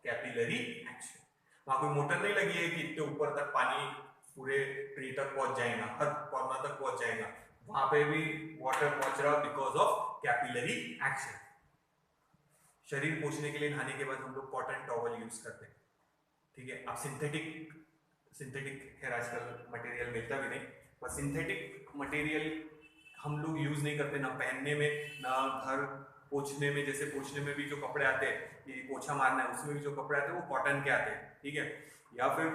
कैपिलरी एक्शन। वहां कोई मोटर नहीं लगी है कि इतने ऊपर तक पानी पूरे ट्री तक पहुंच जाएगा, हर कॉर्नर तक पहुंच जाएगा, वहां पे भी वाटर पहुंच रहा बिकॉज ऑफ कैपिलरी एक्शन। शरीर पोंछने के लिए नहाने के बाद हम लोग कॉटन टॉवल यूज करते हैं, ठीक है। अब सिंथेटिक खैर आजकल मटेरियल मिलता भी नहीं, पर सिंथेटिक मटेरियल हम लोग यूज नहीं करते, ना पहनने में ना घर पोंछने में। जैसे पोंछने में भी जो कपड़े आते हैं, ये पोछा मारना है, उसमें भी जो कपड़े आते हैं वो कॉटन के आते हैं, ठीक है। या फिर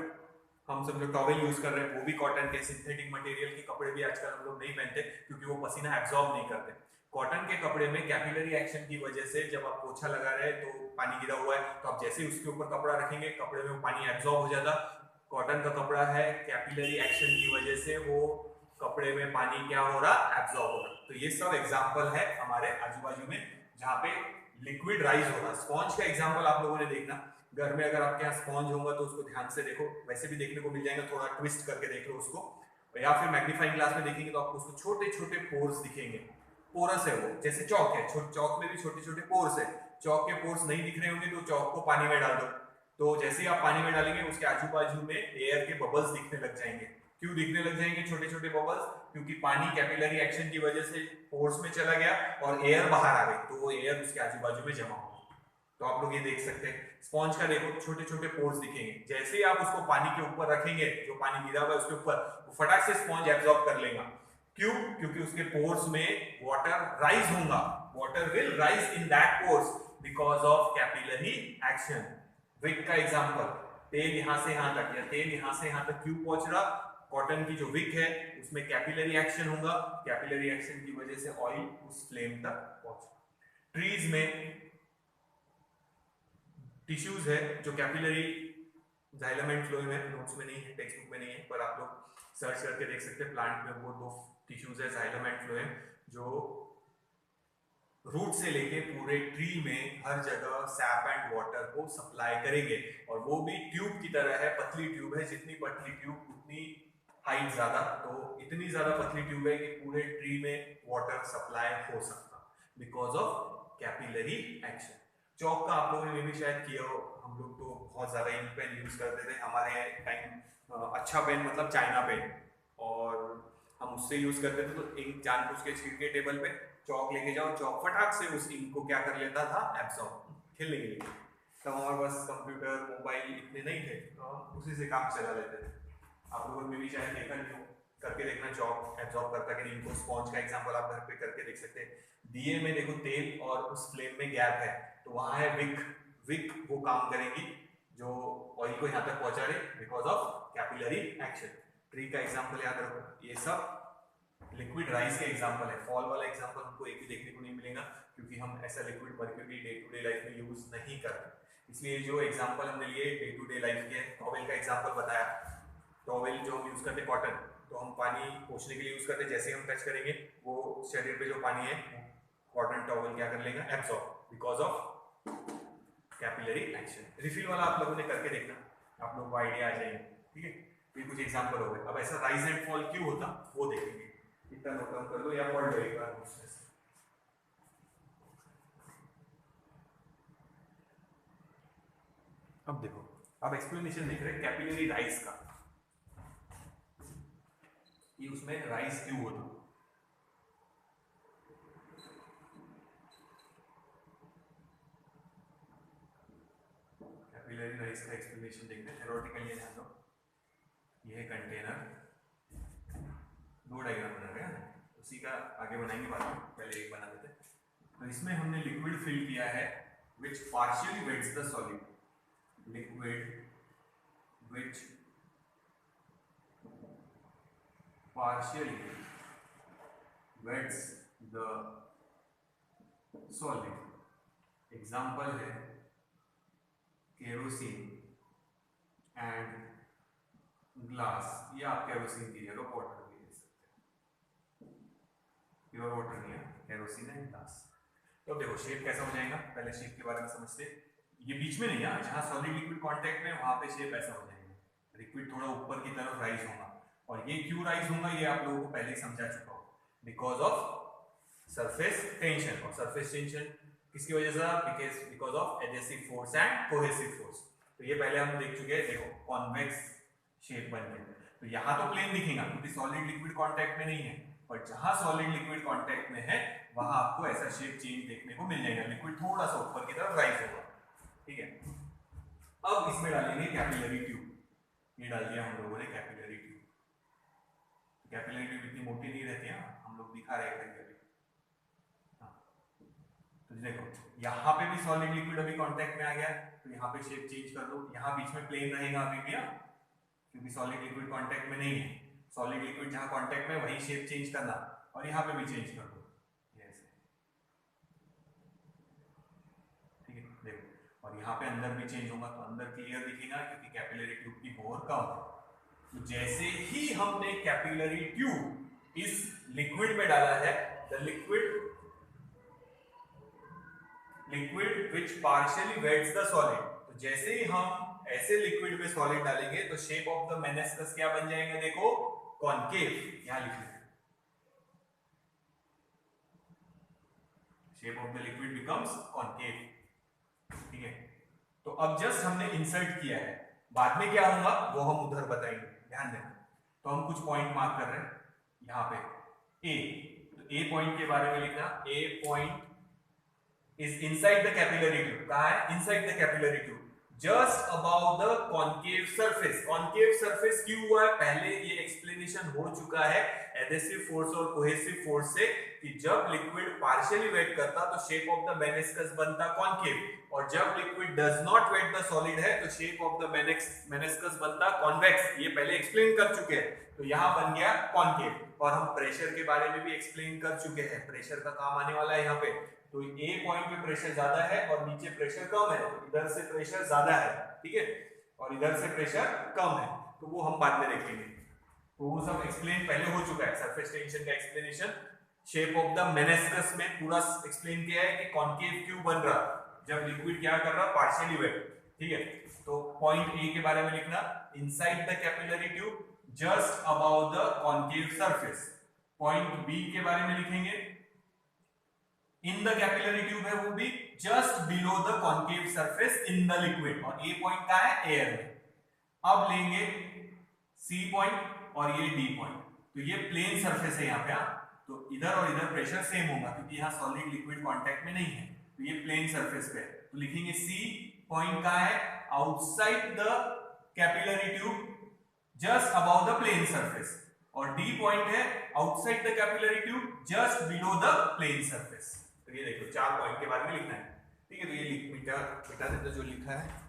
हम सब जो टॉवल यूज कर रहे हैं वो भी कॉटन के। सिंथेटिक मटेरियल के कपड़े भी आजकल हम लोग नहीं पहनते क्योंकि वो पसीना एब्जॉर्ब नहीं करते। कॉटन के कपड़े में कैपिलरी एक्शन की वजह से जब आप पोछा लगा रहे हैं तो पानी गिरा हुआ है, तो आप जैसे ही उसके ऊपर कपड़ा रखेंगे कपड़े में वो पानी एब्जॉर्ब हो जाता। कॉटन का कपड़ा है, कैपिलरी एक्शन की वजह से वो कपड़े में पानी क्या हो रहा, एब्जॉर्ब हो रहा। तो ये सब एग्जांपल है हमारे आजू बाजू में जहां पे लिक्विड राइज हो रहा। स्पॉन्ज का एग्जांपल आप लोगों ने देखना, घर में अगर आपके यहाँ स्पॉन्ज होगा तो उसको ध्यान से देखो, वैसे भी देखने को मिल जाएगा, थोड़ा ट्विस्ट करके देख लो उसको, या फिर मैग्नीफाइंग ग्लास में देखेंगे तो आपको उसको छोटे छोटे पोर्स दिखेंगे। पोरस है वो, जैसे चौक है, चौक में भी छोटे छोटे पोर्स है। चौक के पोर्स नहीं दिख रहे होंगे तो चौक को पानी में डाल दो, तो जैसे ही आप पानी में डालेंगे उसके आजू बाजू में एयर के बबल्स दिखने लग जाएंगे। क्यों दिखने लग जाएंगे छोटे छोटे बबल्स? क्योंकि पानी कैपिलरी एक्शन की वजह से पोर्स में चला गया और एयर बाहर आ गई, तो वो एयर उसके आजू बाजू में जमा हो। तो आप लोग ये देख सकते हैं स्पॉन्ज का, देखो छोटे छोटे पोर्स दिखेंगे। जैसे ही आप उसको पानी के ऊपर रखेंगे, जो पानी गिरा हुआ है उसके ऊपर, वो फटाक से स्पॉन्ज एब्जॉर्ब कर लेगा। क्यों? क्योंकि उसके पोर्स में वाटर राइज होगा, water will rise in that pores because of capillary action. Wick का एग्जांपल, तेल यहां से यहां तक या तेल यहां से यहां तक क्यों पहुंच रहा? कॉटन की जो विक है उसमें कैपिलरी एक्शन होगा, कैपिलरी एक्शन की वजह से ऑयल उस फ्लेम तक पहुंचा। ट्रीज में टिश्यूज है जो कैपिलरी जाइलम एंड फ्लोएम है, नोट्स में नहीं है, टेक्स्ट बुक में नहीं है, पर आप लोग सर्च करके देख सकते हैं। प्लांट में वो दो टिश्यूज है, जाइलम एंड फ्लोएम, जो रूट से लेके पूरे ट्री में हर जगह सैप एंड वाटर को सप्लाई करेंगे। और वो भी ट्यूब की तरह है, पतली ट्यूब है, जितनी पतली ट्यूब उतनी हाइट ज्यादा, तो इतनी ज्यादा पतली ट्यूब है कि पूरे ट्री में वाटर सप्लाई हो सकता बिकॉज ऑफ कैपिलरी एक्शन। चौक का आप लोगों ने भी शायद किया हो, हम लोग तो बहुत ज्यादा इंक पेन यूज करते थे हमारे टाइम। अच्छा पेन मतलब चाइना पेन, और हम उससे यूज करते थे, तो इंक जानबूझ के छीट के टेबल पे चौक लेके जाओ, चौक फटाक से उस इंक को क्या कर लेता था, एब्सॉर्ब, खेलने के लिए। तब हमारे पास कंप्यूटर मोबाइल इतने नहीं थे, तो हम उसी से काम चला लेते थे। आप लोगों ने भी शायद देखा नहीं हो, करके देखना चौक एब्सॉर्ब करता कि नहीं। स्पॉन्ज का एग्जांपल आप घर पे करके देख सकते हैं। दिए में देखो तेल और उस फ्लेम में गैप है, तो वहां है विक। विक वो काम करेगी जो ऑयल को यहां तक पहुंचा रहे because of capillary action. Tree का एग्जांपल याद रखो। ये सब लिक्विड राइस के एग्जांपल है। फॉल वाला एग्जांपल हमको एक भी देखने को नहीं मिलेगा क्योंकि हम ऐसा liquid mercury day to day life में यूज नहीं करते। इसलिए जो एग्जांपल हमने लिए डे टू डे लाइफ के, टॉवेल का एग्जांपल बताया। टॉवेल जो हम यूज करते हैं कॉटन, तो हम पानी पोंछने के लिए यूज करते हैं। जैसे हम टच करेंगे वो शरीर पे जो पानी है कॉटन टॉवेल क्या कर लेगा, absorb because of capillary action. Refill वाला आप लोगों ने करके देखना, आप लोगों को आइडिया आ जाएगा, ठीक है। ये कुछ एग्जांपल हो गए। अब ऐसा राइज एंड फॉल क्यों होता वो देखेंगे। इतना नोट डाउन कर लो या पढ़ लो एक बार उसमें से। अब देखो, अब एक्सप्लेनेशन देख रहे हैं कैपिलरी राइज का, ये उसमें राइज क्यों होता। कैपिलरी राइज का एक्सप्लेनेशन देखते हैं थ्योरेटिकली ध्यान दो। ये है कंटेनर, दो डायग्राम बना रहे हैं, उसी का आगे बनाएंगे बाद में, पहले एक बना देते हैं। तो इसमें हमने लिक्विड फिल किया है which partially wets the solid, liquid which partially wets the solid। Example है केरोसिन एंड ग्लास, या आप केरोसिन की जगह वाटर भी ले सकते हैं, प्योर वाटर नहीं है, केरोसिन एंड ग्लास। तो देखो शेप कैसा हो जाएगा, पहले शेप के बारे में समझते। ये बीच में नहीं है, जहां सॉलिड लिक्विड कांटेक्ट में वहां पे शेप ऐसा हो जाएगा, लिक्विड थोड़ा ऊपर की तरफ राइज होगा। और ये क्यों राइज होगा ये आप लोगों को पहले ही समझा चुका हूं, बिकॉज ऑफ सरफेस टेंशन। और सरफेस टेंशन किसकी वजह से? Because of adhesive force and cohesive force. तो ये पहले हम देख चुके हैं, देखो कॉन्वेक्स शेप बन गया। तो यहाँ तो प्लेन दिखेगा क्योंकि सॉलिड लिक्विड कांटेक्ट में नहीं है, बट जहां सॉलिड लिक्विड कांटेक्ट में है वहां आपको ऐसा शेप चेंज देखने को मिल जाएगा, लिक्विड थोड़ा सा ऊपर की तरफ राइज होगा। ठीक है, अब इसमें डालेंगे कैपिलरी ट्यूब। ये डाल दिया हम लोगों ने कैपिलरी ट्यूब। कैपिलरी ट्यूब इतनी मोटी नहीं रहती है, हम लोग दिखा रहे हैं कभी। तो देखो यहाँ पे भी सॉलिड लिक्विड अभी कांटेक्ट में आ गया, तो यहाँ पे शेप चेंज कर दो। यहाँ बीच में प्लेन रहेगा अभी भी, क्योंकि सॉलिड लिक्विड कांटेक्ट में नहीं है। सॉलिड लिक्विड जहाँ कांटेक्ट में वही शेप चेंज करना, और यहाँ पे भी चेंज कर दो ऐसे। ठीक है, देखो और यहाँ पे अंदर भी चेंज होगा, तो अंदर क्लियर दिखेगा क्योंकि कैपिलरी ट्यूब की बोर कम है। तो जैसे ही हमने कैपिलरी ट्यूब इस लिक्विड में डाला है, the liquid which partially wets the solid, तो जैसे ही हम ऐसे लिक्विड में सॉलिड डालेंगे तो शेप ऑफ द मेनिस्कस क्या बन जाएगा? देखो कॉनकेव, यहां लिख लेते हैं, shape of the liquid becomes concave. ठीक है, तो अब जस्ट हमने इंसर्ट किया है, बाद में क्या होगा वो हम उधर बताएंगे, ध्यान देना। तो हम कुछ पॉइंट मार्क कर रहे हैं यहाँ पे ए, तो ए पॉइंट के बारे में लिखना, A point is inside the capillary tube। कहाँ है? Inside the capillary tube, just above the concave surface। concave surface क्यों हुआ है? पहले ये एक्सप्लेनेशन हो चुका है एडहेसिव फोर्स और कोहेसिव फोर्स से, कि जब लिक्विड पार्शियली वेट करता तो शेप ऑफ द मेनिस्कस बनता कॉनकेव, और जब liquid does not wet the solid है तो शेप ऑफ द मेनिस्कस बनता कॉन्वेक्स। ये पहले एक्सप्लेन कर चुके हैं, तो यहाँ बन गया कॉनकेव। और हम प्रेशर के बारे में भी एक्सप्लेन कर चुके हैं, प्रेशर का काम आने वाला है यहाँ पे। तो ए पॉइंट पे प्रेशर ज्यादा है और नीचे प्रेशर कम है, तो इधर से प्रेशर ज्यादा है, ठीक है, और इधर से प्रेशर कम है, तो वो हम बाद में देखेंगे। तो वो सब एक्सप्लेन पहले हो चुका है, सरफेस टेंशन का explanation shape of the meniscus में पूरा एक्सप्लेन किया है कि कॉनकेव क्यों बन रहा, जब लिक्विड क्या कर रहा, पार्शियली वेट। ठीक है, तो पॉइंट ए के बारे में लिखना, inside the capillary tube just about the concave surface. Point B के बारे में लिखेंगे, इन द कैपिलरी ट्यूब है वो भी just below the concave surface in the liquid, और ए पॉइंट का है एयर में। अब लेंगे सी पॉइंट और ये डी पॉइंट, तो ये प्लेन सरफेस है यहाँ पे, तो इधर और इधर प्रेशर सेम होगा क्योंकि यहाँ सॉलिड लिक्विड कांटेक्ट में नहीं है, तो ये प्लेन सरफेस पे है। तो लिखेंगे सी पॉइंट का है outside the capillary tube just about the plane surface, और डी पॉइंट है outside the capillary tube just below the plane surface. तो ये देखो 4 पॉइंट के बारे में लिखना है। ठीक है, तो ये मिटा देते जो लिखा है।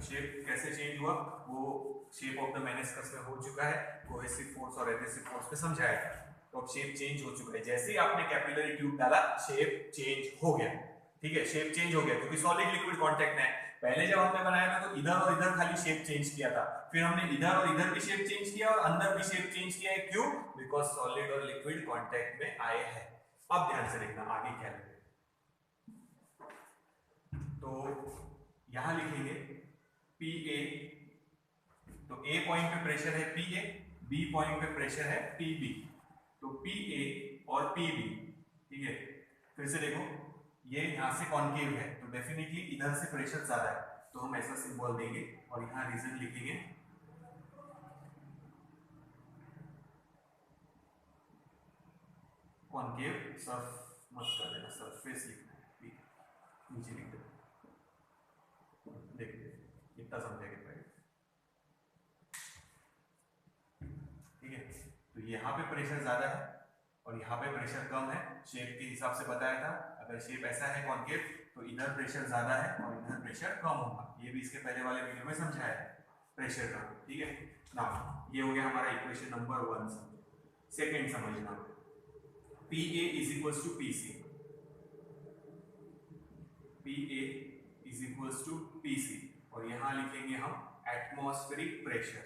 शेप कैसे चेंज हुआ वो शेप ऑफ द मेनिस्कस में हो चुका है, कोहेसिव फोर्स और एडहेसिव फोर्स पे समझाया था। तो अब शेप चेंज हो चुका है, जैसे ही आपने कैपिलरी ट्यूब डाला शेप चेंज हो गया। ठीक है, शेप चेंज हो गया क्योंकि सॉलिड लिक्विड कांटेक्ट में है। पहले जब हमने बनाया था तो इधर और इधर खाली शेप चेंज किया था, फिर हमने इधर और इधर भी शेप चेंज किया और अंदर भी शेप चेंज किया है। क्यों? बिकॉज सॉलिड और लिक्विड कांटेक्ट में आए हैं। अब ध्यान से देखना आगे क्या लिखे, तो यहां लिखेंगे पी ए, तो ए पॉइंट पे प्रेशर है पी ए, बी पॉइंट पे प्रेशर है पी बी, तो पी ए और पी बी। ठीक है, फिर से देखो ये यहां से कॉनकेव है तो डेफिनेटली इधर से प्रेशर ज्यादा है, तो हम ऐसा सिंबल देंगे और यहां रीजन लिखेंगे कॉनकेव सर्फ मत कर देना, सरफेस लिखना है, नीचे लिख दो। देखिए इतना समझेंगे पहले। ठीक है, तो यहाँ पे प्रेशर ज्यादा है और यहाँ पे प्रेशर कम है, शेप के हिसाब से बताया था। अगर शेप ऐसा है कॉनकेव तो इधर प्रेशर ज्यादा है और इधर प्रेशर कम होगा, ये भी इसके पहले वाले वीडियो में समझाया है प्रेशर का। ठीक है ना, ये हो गया हमारा इक्वेशन नंबर 1। सेकंड समझना, P A is equals to P C, P A is equals to P C, और यहां लिखेंगे हम एटमॉस्फेरिक प्रेशर।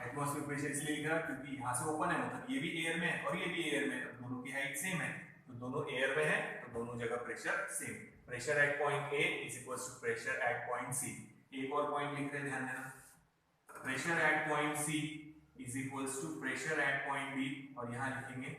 एटमॉस्फेरिक प्रेशर इसलिए लिख रहा क्योंकि यहां से ओपन है, मतलब ये भी एयर में है और ये भी एयर में है, दोनों की हाइट सेम है, तो दोनों एयर में है तो दोनों जगह pressure same. Pressure at point A is equals to pressure at point C. एक और पॉइंट लिख रहे हैं, ध्यान देना, pressure at point C is equals to pressure at point B, और यहां लिखेंगे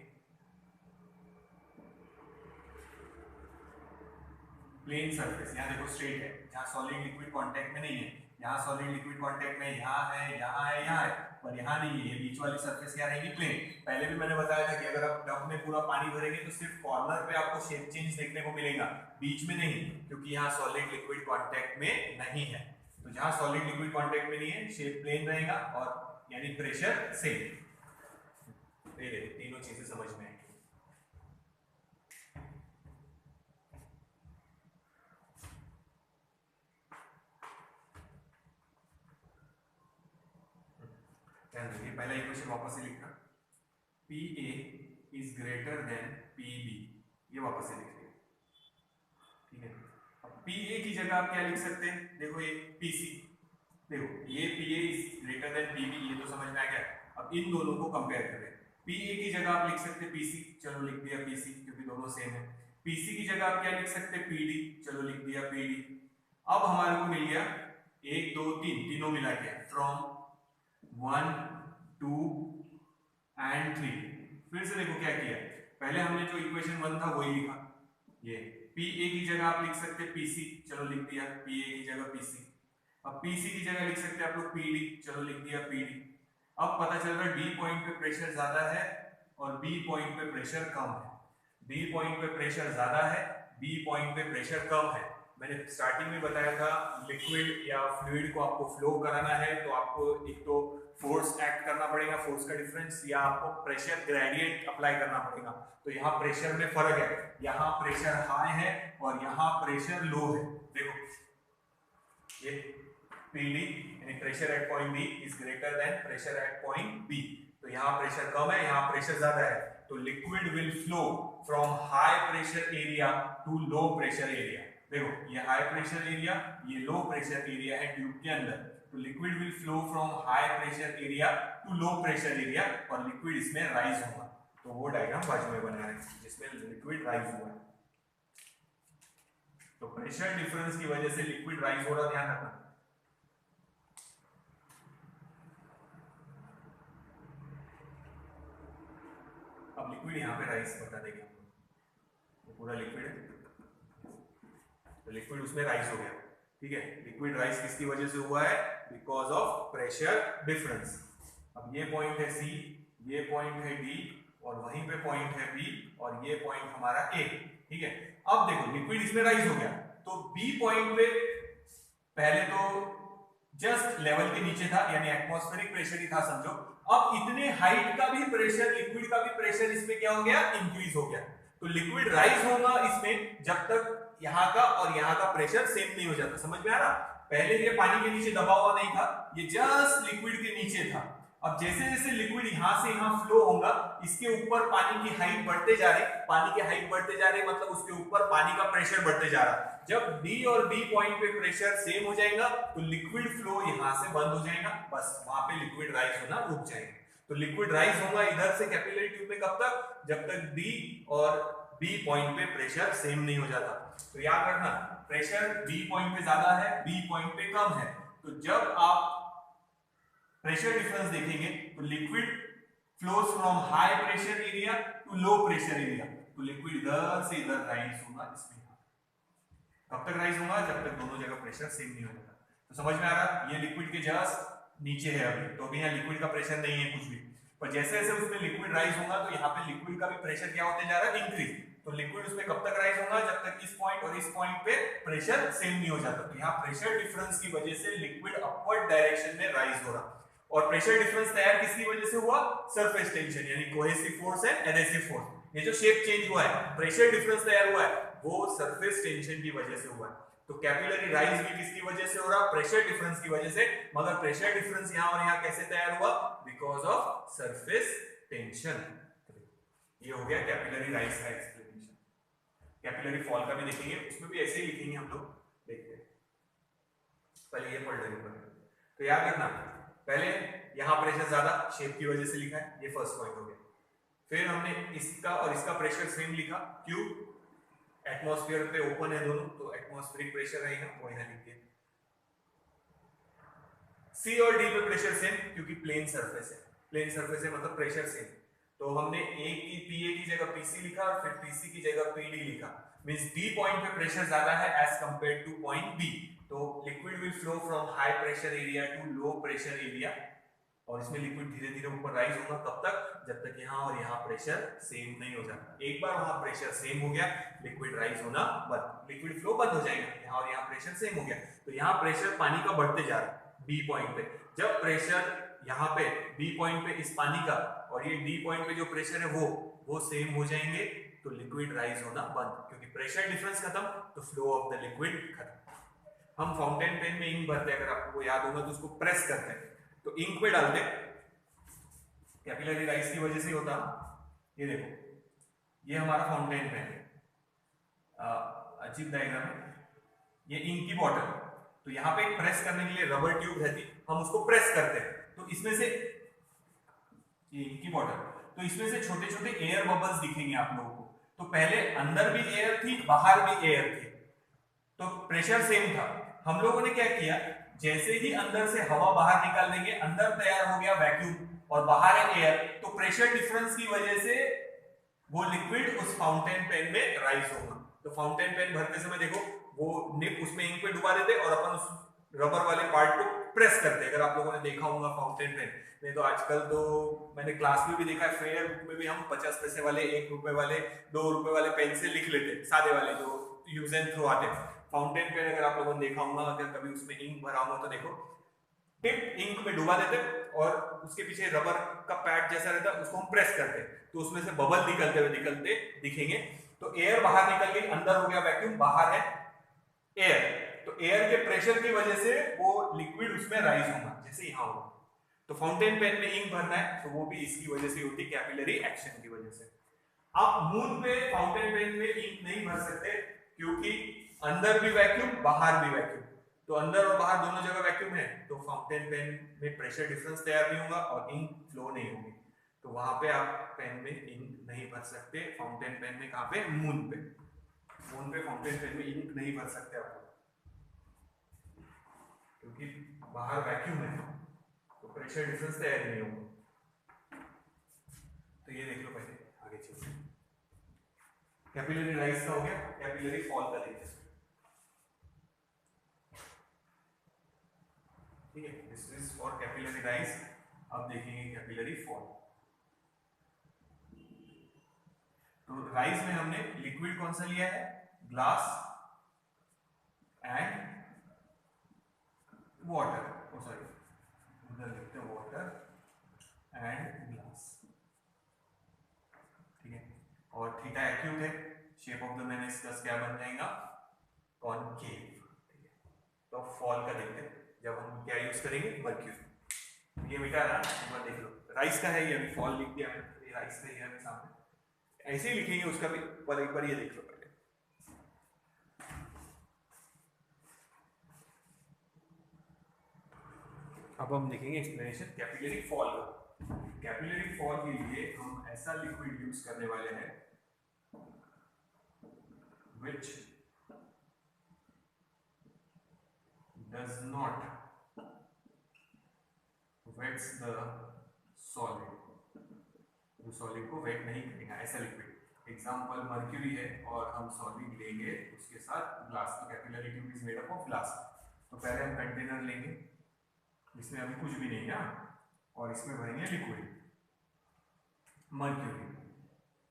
प्लेन सरफेस। यहाँ देखो स्ट्रेट है, यहाँ सॉलिड लिक्विड कांटेक्ट में नहीं है, यहाँ सॉलिड लिक्विड कांटेक्ट में यहाँ है, यहाँ है, यहाँ है, पर यहाँ नहीं है। ये बीच वाली सरफेस क्या रहेगी? प्लेन। पहले भी मैंने बताया था कि अगर आप टब में पूरा पानी भरेंगे तो सिर्फ कॉर्नर पे आपको शेप चेंज देखने को मिलेगा, बीच में नहीं, क्योंकि यहाँ सॉलिड लिक्विड कांटेक्ट में नहीं है। तो जहाँ सॉलिड लिक्विड कांटेक्ट में नहीं है, शेप प्लेन रहेगा, और यानी प्रेशर सेम। तीनों चीजें समझ में आएंगी। पहला इक्वेशन वापस से लिखना, PA is greater than PB, ये वापस से लिख लिया, ठीक है। अब PA की जगह आप क्या लिख सकते हैं? देखो ये PC, देखो ये PA is greater than PB, ये तो समझ में आ गया। अब इन दोनों को कंपेयर करें। PA की जगह आप लिख सकते हैं PC, चलो लिख दिया PC, क्योंकि दोनों सेम है। PC की जगह आप क्या लिख सकते हैं? PD, चलो लिख दिया PD। अब हमारे को मिल गया 1 2 3, तीनों मिला के फ्रॉम 1 2 एंड 3। फिर से देखो क्या किया, पहले हमने जो इक्वेशन 1 था वही लिखा, ये PA की जगह आप लिख सकते हैं PC, चलो लिख दिया PA की जगह PC। अब PC की जगह लिख सकते हैं आप लोग PD, चलो लिख दिया PD। अब पता चल रहा है D पॉइंट पे प्रेशर ज्यादा है और B पॉइंट पे प्रेशर कम है। D पॉइंट पे प्रेशर ज्यादा है, B पॉइंट पे प्रेशर कम है। मैंने स्टार्टिंग में बताया था, लिक्विड या फ्लूइड को आपको फ्लो कराना है तो आपको एक तो फोर्स एक्ट करना पड़ेगा, फोर्स का डिफरेंस, या आपको प्रेशर ग्रेडियंट अप्लाई करना पड़ेगा। तो यहाँ प्रेशर में फर्क है, यहाँ प्रेशर हाई है और यहाँ प्रेशर लो है। देखो ये PD यानी pressure at point B is greater than pressure at point B। तो यहाँ प्रेशर कम है, यहाँ प्रेशर ज्यादा है, तो liquid will flow from high pressure area to low pressure area. देखो ये हाई प्रेशर एरिया, ये लो प्रेशर एरिया है ट्यूब के अंदर, तो liquid will flow from high pressure area to low pressure area, और लिक्विड इसमें राइज होगा। तो वो डायग्राम बाजू में बना है जिसमें लिक्विड राइज हुआ है। तो प्रेशर डिफरेंस की वजह से लिक्विड राइज हो रहा, ध्यान रखना। अब लिक्विड यहाँ पे राइज बता देंगे, तो पूरा लिक्विड है, तो लिक्विड उसमें राइज हो गया, ठीक है। लिक्विड राइज किसकी वजह से हुआ है? Because of pressure difference. अब ये पॉइंट है C, ये पॉइंट है D, और वहीं पे पॉइंट है B, और ये पॉइंट हमारा A, ठीक है। अब देखो लिक्विड इसमें राइज हो गया, तो B पॉइंट पे पहले तो जस्ट लेवल के नीचे था, यानी एटमॉस्फेरिक प्रेशर ही था समझो। अब इतने हाइट का भी प्रेशर, लिक्विड का भी प्रेशर इसमें क्या हो गया? इंक्रीज हो गया। तो लिक्विड राइज होगा इसमें जब तक यहाँ का और यहाँ का प्रेशर सेम नहीं हो जाता। समझ में आ रहा? पहले ये पानी के नीचे दबा हुआ नहीं था, ये जस्ट लिक्विड के नीचे था। अब जैसे जैसे लिक्विड यहाँ से यहाँ फ्लो होगा, इसके ऊपर पानी की हाइट बढ़ते जा रही, पानी की हाइट बढ़ते जा रही, मतलब उसके ऊपर पानी का प्रेशर बढ़ते जा रहा। जब D और B पॉइंट पे प्रेशर सेम हो जाएगा तो लिक्विड फ्लो यहाँ से बंद हो जाएगा, बस वहां पे लिक्विड राइज होना रुक जाएगा। तो लिक्विड राइज होगा इधर से कैपिलरी ट्यूब में कब तक? जब तक D और B पॉइंट पे प्रेशर सेम नहीं हो जाता। तो याद रखना, प्रेशर B पॉइंट पे ज्यादा है, B पॉइंट पे कम है। तो जब आप प्रेशर डिफरेंस देखेंगे तो liquid flows from high pressure area to low pressure area, तो लिक्विड इधर से इधर राइज होगा इसमें। कब तक राइज होगा? जब तक दोनों जगह प्रेशर सेम नहीं हो जाता। तो समझ में आ रहा? ये लिक्विड के जस्ट नीचे है अभी, तो अभी यहाँ लिक्विड का प्रेशर नहीं है कुछ भी, पर जैसे जैसे उसमें लिक्विड राइज होगा तो यहाँ पे लिक्विड का भी प्रेशर क्या होते जा रहा है? इंक्रीज। तो लिक्विड उसमें कब तक राइज होगा? जब तक इस पॉइंट और इस पॉइंट पे प्रेशर सेम नहीं हो जाता। तो यहाँ प्रेशर डिफरेंस की वजह से लिक्विड अपवर्ड डायरेक्शन में राइज हो रहा। और प्रेशर डिफरेंस तैयार किसकी वजह से हुआ? सरफेस टेंशन, यानी कोहेसिव फोर्स है, एडहेसिव फोर्स। ये जो शेप चेंज हुआ है, प्रेशर डिफरेंस तैयार हुआ है, वो सरफेस टेंशन की वजह से हुआ है। तो कैपिलरी राइज भी किसकी वजह से हो रहा? प्रेशर डिफरेंस की वजह से। मगर प्रेशर डिफरेंस यहाँ और यहाँ कैसे तैयार हुआ? Because of surface tension. ये हो गया कैपिलरी राइज का एक्सप्लेनेशन। कैपिलरी फॉल का भी देखेंगे, उसमें भी ऐसे ही लिखेंगे हम लोग, देखते हैं। पहले ये पढ़ लेंगे। तो याद रखना, पहले यहाँ प्रेशर ज्यादा, शेप की वजह से लिखा है, ये फर्स्ट पॉइंट हो गया। फिर हमने इसका और इसका प्रेशर सेम लिखा, क्यों? एटमॉस्फेयर पे ओपन है दोनों, तो एटमॉस्फेरिक प्रेशर रहेगा, वो यहाँ लिख दिया। C और D पे प्रेशर सेम, क्योंकि प्लेन सरफेस है। प्लेन सरफेस है मतलब प्रेशर सेम। तो हमने ए की पीए की जगह पीसी लिखा और फिर पीसी की जगह पीडी लिखा, मींस डी पॉइंट पे प्रेशर ज्यादा है as compared to point B. तो liquid will flow from high pressure area to low pressure area, और इसमें लिक्विड धीरे धीरे ऊपर राइज होगा, कब तक, जब तक यहाँ और यहाँ प्रेशर सेम नहीं हो जाता। एक बार वहां प्रेशर सेम हो गया, लिक्विड राइज होना बंद, लिक्विड फ्लो बंद हो जाएगा, यहाँ और यहाँ प्रेशर सेम हो गया। तो यहाँ प्रेशर पानी का बढ़ते जा रहा है बी पॉइंट पे। जब प्रेशर यहाँ पे बी पॉइंट पे इस पानी का और ये डी पॉइंट पे जो प्रेशर है वो सेम हो जाएंगे, तो लिक्विड राइज होना बंद, क्योंकि प्रेशर डिफरेंस खत्म तो फ्लो ऑफ द लिक्विड खत्म। हम फाउंटेन पेन में इंक भरते हैं, अगर आपको याद होगा तो उसको प्रेस करते हैं, तो इंक पे डालते, कैपिलरी राइज की वजह से होता। ये देखो, ये हमारा फाउंटेन पेन है, अजीब डायग्राम है, ये इंक की बॉटल, तो यहाँ पे एक प्रेस करने के लिए रबर ट्यूब रहती, हम उसको प्रेस करते हैं, तो इसमें से, ये इंक की बॉटल, तो इसमें से छोटे छोटे एयर बबल्स दिखेंगे आप लोगों को। तो पहले अंदर भी एयर थी, बाहर भी एयर थी, तो प्रेशर सेम था। हम लोगों ने क्या किया, जैसे ही अंदर से हवा बाहर निकाल देंगे, अंदर तैयार हो गया वैक्यूम और बाहर है एयर, तो प्रेशर डिफरेंस की वजह से वो लिक्विड उस फाउंटेन पेन में राइज होगा। तो फाउंटेन पेन भरते समय देखो, वो निप उसमें इंक पे डुबा देते और अपन उस रबर वाले पार्ट को प्रेस करते। अगर आप लोगों ने देखा होगा फाउंटेन पेन, नहीं तो आजकल तो मैंने क्लास में भी देखा है, फेयर बुक में भी हम 50 पैसे वाले, 1 रुपए वाले, 2 रुपए वाले पेन से लिख लेते, सादे वाले जो यूज एंड थ्रो आते हैं। फाउंटेन पेन अगर आप लोगों ने देखा होगा, अगर कभी उसमें इंक भरा होगा तो देखो, टिप इंक में डुबा देते और उसके पीछे रबर का पैड जैसा रहता है, उसको हम प्रेस करते, तो उसमें से बबल निकलते दिखेंगे। तो एयर बाहर निकल गई, अंदर हो गया वैक्यूम, बाहर है एयर, तो एयर के प्रेशर की वजह से वो लिक्विड उसमें राइज होगा, जैसे यहाँ होगा। तो फाउंटेन पेन में इंक भरना है तो वो भी इसकी वजह से होती है, कैपिलरी एक्शन की वजह से। आप मून पे फाउंटेन पेन में इंक नहीं भर सकते, क्योंकि अंदर भी वैक्यूम, बाहर भी वैक्यूम, तो अंदर और बाहर दोनों जगह वैक्यूम है, तो फाउंटेन पेन में प्रेशर डिफरेंस तैयार नहीं होगा और इंक फ्लो नहीं होगी, तो वहां पे आप पेन में इंक नहीं भर सकते। फाउंटेन पेन में कहां पे, मून पे फाउंटेन पेन में इंक नहीं भर सकते आप, क्योंकि बाहर वैक्यूम है, तो प्रेशर डिफरेंस तैयार नहीं होगा। तो ये देख लो, पहले आगे चलो, कैपिलरी राइज का हो गया, कैपिलरी फॉल का देखते हैं। ठीक है, this is for capillary rise. अब देखेंगे कैपिलरी फॉल। तो राइज में हमने लिक्विड कौन सा लिया है, ग्लास एंड वाटर, सॉरी उधर लिखते हैं वाटर एंड ग्लास, ठीक है। और थीटा एक्यूट है, शेप ऑफ द मेनिस्कस क्या बन जाएगा, कॉनकेव, ठीक है। तो फॉल का देखते हैं, जब हम क्या यूज करेंगे, मर्क्यूरी। ये बेटा ना, एक बार देख लो, राइस का है ये, अभी फॉल लिख दिया मैंने, ये राइस का ही है सामने, ऐसे ही लिखेंगे उसका भी, पर एक बार ये देख लो पहले। अब हम देखेंगे एक्सप्लेनेशन कैपिलरी फॉल का। कैपिलरी फॉल के लिए हम ऐसा लिक्विड यूज करने वाले हैं which does not wets the solid, जो सॉलिड को वेट नहीं करेगा, ऐसा लिक्विड। एग्जांपल मर्क्यूरी है और हम सॉलिड लेंगे उसके साथ ग्लास, तो capillary tube is made up of glass. तो पहले हम कंटेनर लेंगे जिसमें अभी कुछ भी नहीं है, और इसमें भरेंगे लिक्विड मर्क्यूरी।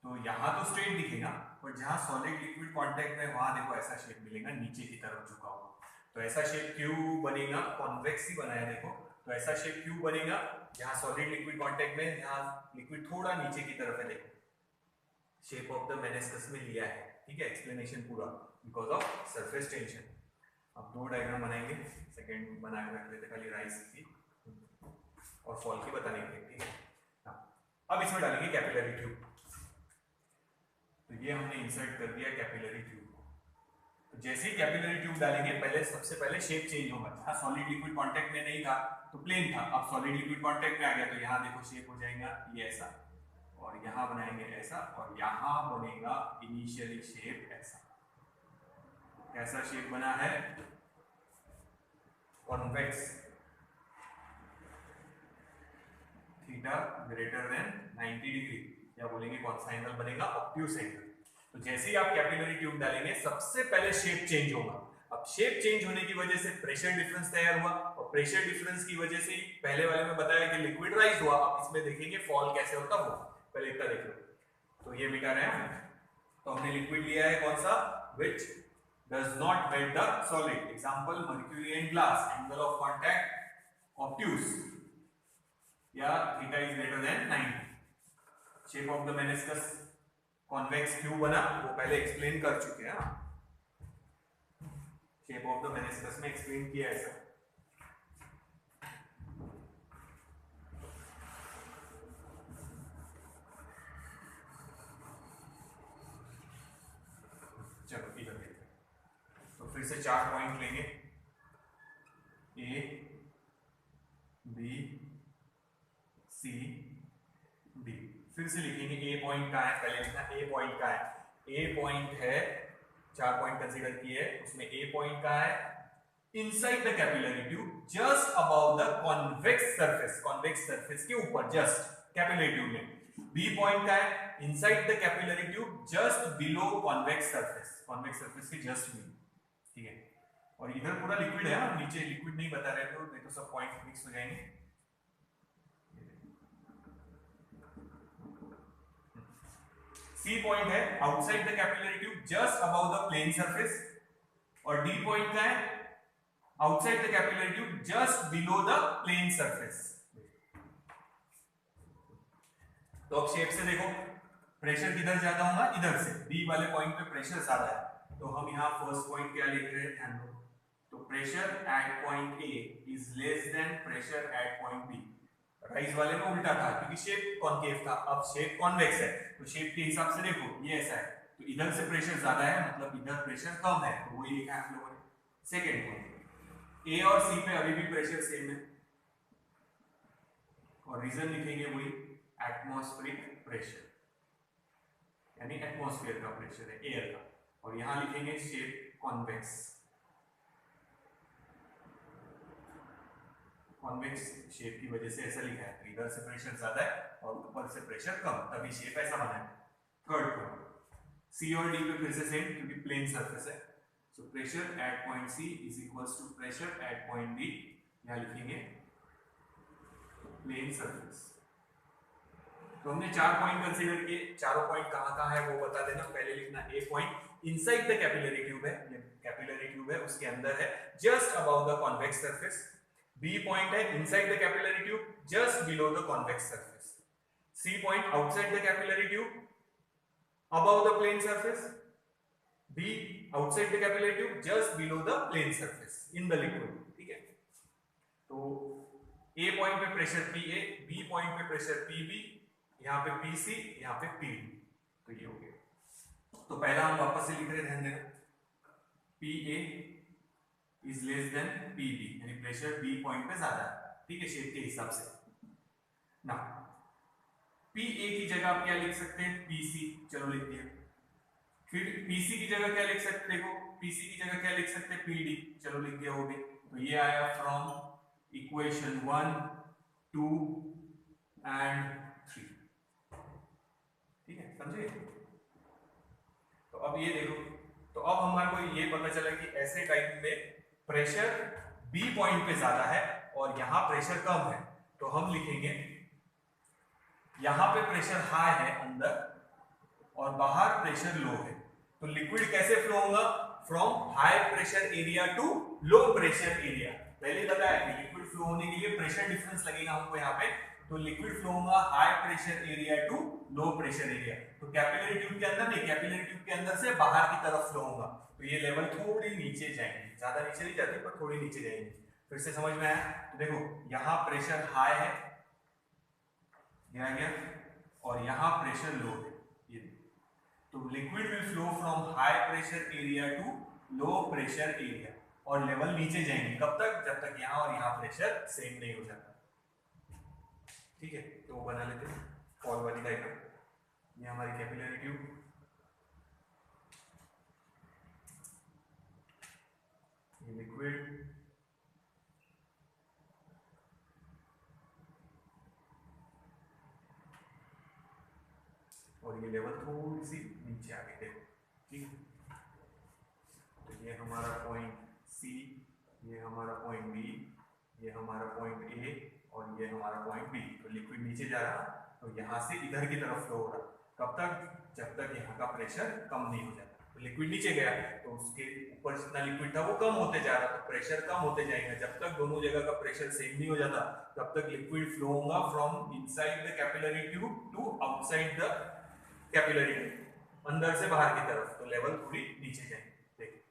तो यहाँ तो स्ट्रेट दिखेगा, और जहाँ सॉलिड लिक्विड कांटेक्ट में वहां देखो ऐसा शेप मिलेगा, नीचे की तरफ झुका हुआ। तो ऐसा शेप क्यों बनेगा, कॉन्वेक्स ही बनाया देखो, तो ऐसा शेप क्यों बनेगा, जहाँ सॉलिड लिक्विड कांटेक्ट में, जहाँ लिक्विड थोड़ा नीचे की तरफ है, देखो शेप ऑफ द मेनिस्कस में लिया है, ठीक है। एक्सप्लेनेशन पूरा बिकॉज ऑफ सरफेस टेंशन। अब दो डायग्राम बनाएंगे, सेकंड बना के रख लेते खाली राइस की और फॉल की बताने के लिए, ठीक है। अब इसमें डालेंगे कैपिलरी ट्यूब। तो ये हमने इंसर्ट कर दिया कैपिलरी ट्यूब को। तो जैसे ही कैपिलरी ट्यूब डालेंगे, पहले सबसे पहले शेप चेंज होगा। जहाँ सॉलिड लिक्विड कांटेक्ट में नहीं था तो प्लेन था, अब सॉलिड लिक्विड कांटेक्ट में आ गया, तो यहाँ देखो शेप हो जाएगा ये ऐसा, और यहाँ बनाएंगे ऐसा, और यहाँ बनेगा इनिशियली शेप ऐसा। कैसा शेप बना है, convex, theta greater than 90 degree, या बोलेंगे कौन सा एंगल बनेगा, ऑब्ट्यूस एंगल। तो जैसे ही आप कैपिलरी ट्यूब डालेंगे सबसे पहले शेप चेंज होगा। अब शेप चेंज होने की वजह से प्रेशर डिफरेंस तैयार हुआ, और प्रेशर डिफरेंस की वजह से पहले वाले में बताया कि लिक्विड राइज हुआ, अब इसमें देखेंगे फॉल कैसे होता वो। पहले इतना देख लो, तो ये मिटा रहे हैं, तो हमने लिक्विड लिया है कौन सा, which does not melt the solid, example mercury and glass, angle of contact obtuse, या theta is greater than 90। shape of the meniscus convex क्यों बना वो पहले एक्सप्लेन कर चुके हैं। शेप ऑफ द मेनिस्कस में एक्सप्लेन किया है सर। चलो इधर देखते हैं, तो फिर से 4 पॉइंट लेंगे, ए बी सी डी। फिर से लिखेंगे ए पॉइंट का है, पहले लिखना ए पॉइंट का है। ए पॉइंट है, 4 पॉइंट कंसीडर किए, उसमें ए पॉइंट का है inside the capillary tube just above the convex surface, convex surface के ऊपर जस्ट कैपिलरी ट्यूब में। बी पॉइंट का है inside the capillary tube just below convex surface, convex surface के जस्ट बिलो, ठीक है। और इधर पूरा लिक्विड है, नीचे लिक्विड नहीं बता रहे तो नहीं तो सब पॉइंट मिक्स हो जाएंगे। सी पॉइंट है outside the capillary tube just above the plane surface, और डी पॉइंट का है outside the capillary tube just below the plane surface. तो अब शेप से देखो, प्रेशर किधर ज्यादा होगा, इधर से, बी वाले पॉइंट पे प्रेशर ज्यादा है, तो हम यहाँ फर्स्ट पॉइंट क्या लिख रहे हैं, ध्यान दो। तो pressure at point A is less than pressure at point B. Rise वाले में उल्टा था क्योंकि शेप कॉनकेव था, अब शेप कॉन्वेक्स है, तो शेप के हिसाब से देखो ये ऐसा है, तो इधर से प्रेशर ज्यादा है मतलब इधर प्रेशर कम है, तो वही लिखा है हम लोगों ने। सेकेंड पॉइंट, ए और सी पे अभी भी प्रेशर सेम है, और रीजन लिखेंगे वही एटमॉस्फेरिक प्रेशर, यानी एटमॉस्फेयर का प्रेशर है, एयर का, और यहां लिखेंगे शेप कॉन्वेक्स। कॉन्वेक्स शेप की वजह से ऐसा लिखा है, इधर से प्रेशर ज्यादा है और ऊपर से प्रेशर कम, तभी शेप ऐसा बना है। थर्ड पॉइंट, सी और डी पे फिर से सेम क्योंकि प्लेन सरफेस है, so pressure at point C is equals to pressure at point B, यहां लिखेंगे प्लेन सरफेस। तो हमने 4 पॉइंट कंसीडर किए, चारों पॉइंट कहां है वो बता देना। पहले लिखना A point inside the capillary tube है, ये कैपिलरी ट्यूब है उसके अंदर है, just above the convex surface. B point है inside the capillary tube just below the convex surface. C point outside the capillary tube above the plane surface, B outside the capillary tube just below the plane surface in the liquid, ठीक है। तो A point पे pressure PA, B point पे pressure PB, यहाँ पे PC, यहाँ पे PD, तो ये हो गया। तो पहला हम वापस से लिख रहे हैं, ध्यान देना, PA is less than PB, यानी प्रेशर B पॉइंट पे ज्यादा है, ठीक है, शेप के हिसाब से ना। पी ए की जगह आप क्या लिख सकते हैं, पीसी, चलो लिख दिया। फिर पीसी की जगह क्या लिख सकते, देखो पीसी की जगह क्या लिख सकते हैं, पीडी, चलो लिख दिया वो भी। तो ये आया फ्रॉम इक्वेशन 1, 2 एंड 3, ठीक है, समझे। तो अब ये देखो, तो अब हमारे को ये पता चला कि ऐसे टाइप में प्रेशर बी पॉइंट पे ज्यादा है और यहां प्रेशर कम है, तो हम लिखेंगे यहां पे प्रेशर हाई है अंदर और बाहर प्रेशर लो है, तो लिक्विड कैसे फ्लो होगा, from high pressure area to low pressure area. पहले बताया कि लिक्विड फ्लो होने के लिए प्रेशर डिफरेंस लगेगा हमको यहाँ पे, तो लिक्विड फ्लो होगा high pressure area to low pressure area. तो कैपिलरी ट्यूब के अंदर नहीं, कैपिलरी ट्यूब के अंदर से बाहर की तरफ फ्लो होगा, तो ये लेवल थोड़ी नीचे जाएंगे, ज्यादा नीचे नहीं जाती पर थोड़ी नीचे जाएंगे। फिर से समझ में आया, तो देखो यहाँ प्रेशर हाई है, आ गया, और यहां प्रेशर लो है, ये तो liquid will flow from high pressure area to low pressure area, और लेवल नीचे जाएंगे कब तक, जब तक यहां और यहां प्रेशर सेम नहीं हो जाता, ठीक है। तो वो बना लेते हैं फॉल वाली डायग्राम। ये हमारी कैपिलरी ट्यूब, ये लिक्विड, और ये लेवल थोड़ी सी नीचे आ गई, देखो, ठीक है। तो ये हमारा पॉइंट सी, ये हमारा पॉइंट बी, ये हमारा पॉइंट ए और ये हमारा पॉइंट बी। तो लिक्विड नीचे जा रहा, तो यहाँ से इधर की तरफ फ्लो हो रहा। कब तक? जब तक यहाँ का प्रेशर कम नहीं हो जाता। तो लिक्विड नीचे गया तो उसके ऊपर जितना लिक्विड था वो कम होते जा रहा, तो प्रेशर कम होते जाएगा। जब तक दोनों जगह का प्रेशर सेम नहीं हो जाता तब तक लिक्विड फ्लो होगा from inside the capillary tube to outside the capillary tube, अंदर से बाहर की तरफ। तो लेवल थोड़ी नीचे जाएगी, देखिए।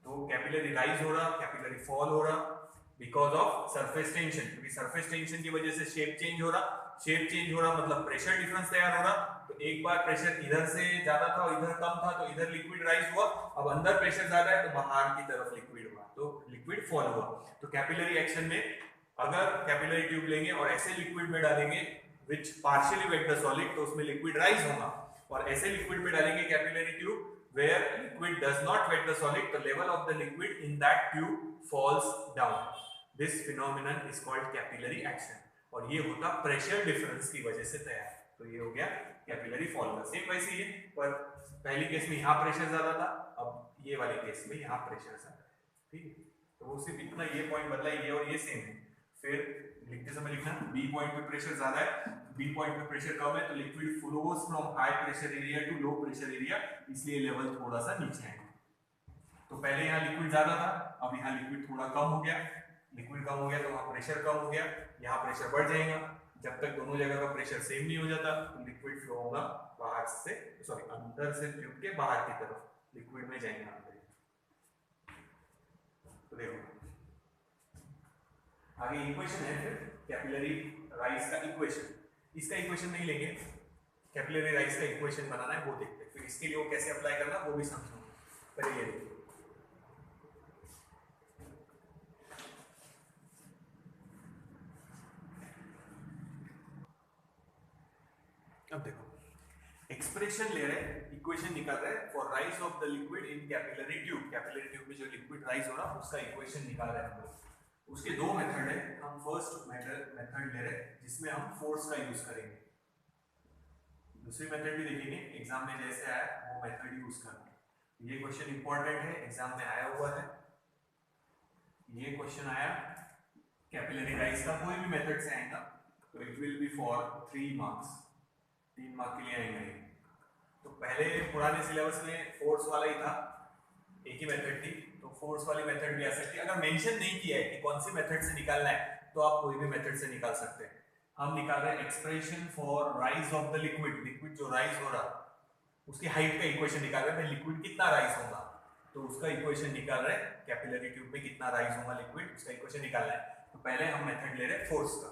तो कैपिलरी राइज हो रहा, कैपिलरी फॉल हो रहा बिकॉज ऑफ सरफेस टेंशन, क्योंकि सरफेस टेंशन की वजह से शेप चेंज हो रहा। शेप चेंज हो रहा मतलब प्रेशर डिफरेंस तैयार हो रहा। तो एक बार प्रेशर इधर से ज्यादा था और इधर कम था, तो इधर लिक्विड राइज हुआ। अब अंदर प्रेशर ज्यादा है तो बाहर की तरफ लिक्विड हुआ, तो लिक्विड फॉल हुआ। तो कैपिलरी एक्शन में अगर कैपिलरी ट्यूब लेंगे और ऐसे लिक्विड में डालेंगे विच पार्शियली वेट द सॉलिड, तो उसमें लिक्विड राइज होगा। और ऐसे लिक्विड में डालेंगे capillary tube where liquid does not wet the solid, the level of the liquid in that tube falls down. This phenomenon is called capillary action, और ये होता प्रेशर डिफरेंस की वजह से तैयार। तो ये हो गया कैपिलरी फॉल का। सेम वैसे ही है, पर पहली केस में यहाँ प्रेशर ज्यादा था, अब ये वाले केस में यहाँ प्रेशर ज्यादा है, ठीक है। तो वो सिर्फ इतना ये पॉइंट बदला, ये और ये सेम है। फिर लिखते समय लिखना बी पॉइंट पे प्रेशर ज्यादा है, बी पॉइंट पे प्रेशर कम है, तो liquid flows from high pressure area to low pressure area, इसलिए लेवल थोड़ा सा नीचे है। तो पहले यहाँ लिक्विड ज्यादा था, अब यहाँ लिक्विड थोड़ा कम हो गया। लिक्विड कम हो गया तो वहाँ प्रेशर कम हो गया, यहाँ प्रेशर बढ़ जाएगा। जब तक दोनों जगह का प्रेशर सेम नहीं हो जाता तो लिक्विड फ्लो होगा बाहर से, सॉरी अंदर से ट्यूब के बाहर की तरफ, लिक्विड में जाएंगे अंदर। तो देखो आगे इक्वेशन है, फिर कैपिलरी राइज का इक्वेशन। इसका इक्वेशन नहीं लेंगे, कैपिलरी राइज का इक्वेशन बनाना है वो देखते हैं। फिर इसके लिए वो कैसे अप्लाई करना वो भी समझूंगा। पहले ये देखिए, अब देखो एक्सप्रेशन ले रहे हैं, इक्वेशन निकाल रहे हैं for rise of the liquid in capillary tube. Capillary tube में जो लिक्विड राइज हो रहा उसका इक्वेशन निकाल रहे हैं हम लोग। उसके दो मेथड है, हम फर्स्ट मेथड ले रहे हैं जिसमें हम फोर्स का यूज करेंगे। दूसरी मेथड भी देखेंगे, एग्जाम में जैसे आया वो मेथड यूज करना। ये क्वेश्चन इंपॉर्टेंट है, एग्जाम में आया हुआ है। ये क्वेश्चन आया कैपिलरी राइज का, कोई भी मेथड से आएगा तो it will be for 3 marks, 3 mark के लिए आएंगे। तो पहले पुराने सिलेबस में फोर्स वाला ही था, एक ही मेथड थी, तो फोर्स वाली मेथड भी आ सकती है। अगर मेंशन नहीं किया है कि कौन सी मेथड से निकालना है तो आप कोई भी मेथड से निकाल सकते हैं। हम निकाल रहे हैं expression for rise of the liquid. Liquid जो राइज हो रहा उसकी हाइट का इक्वेशन निकाल रहे हैं, लिक्विड कितना राइज होगा तो उसका इक्वेशन निकाल रहे हैं। कैपिलरी ट्यूब में कितना राइज होगा लिक्विड, उसका इक्वेशन निकालना है। तो पहले हम मेथड ले रहे हैं फोर्स का।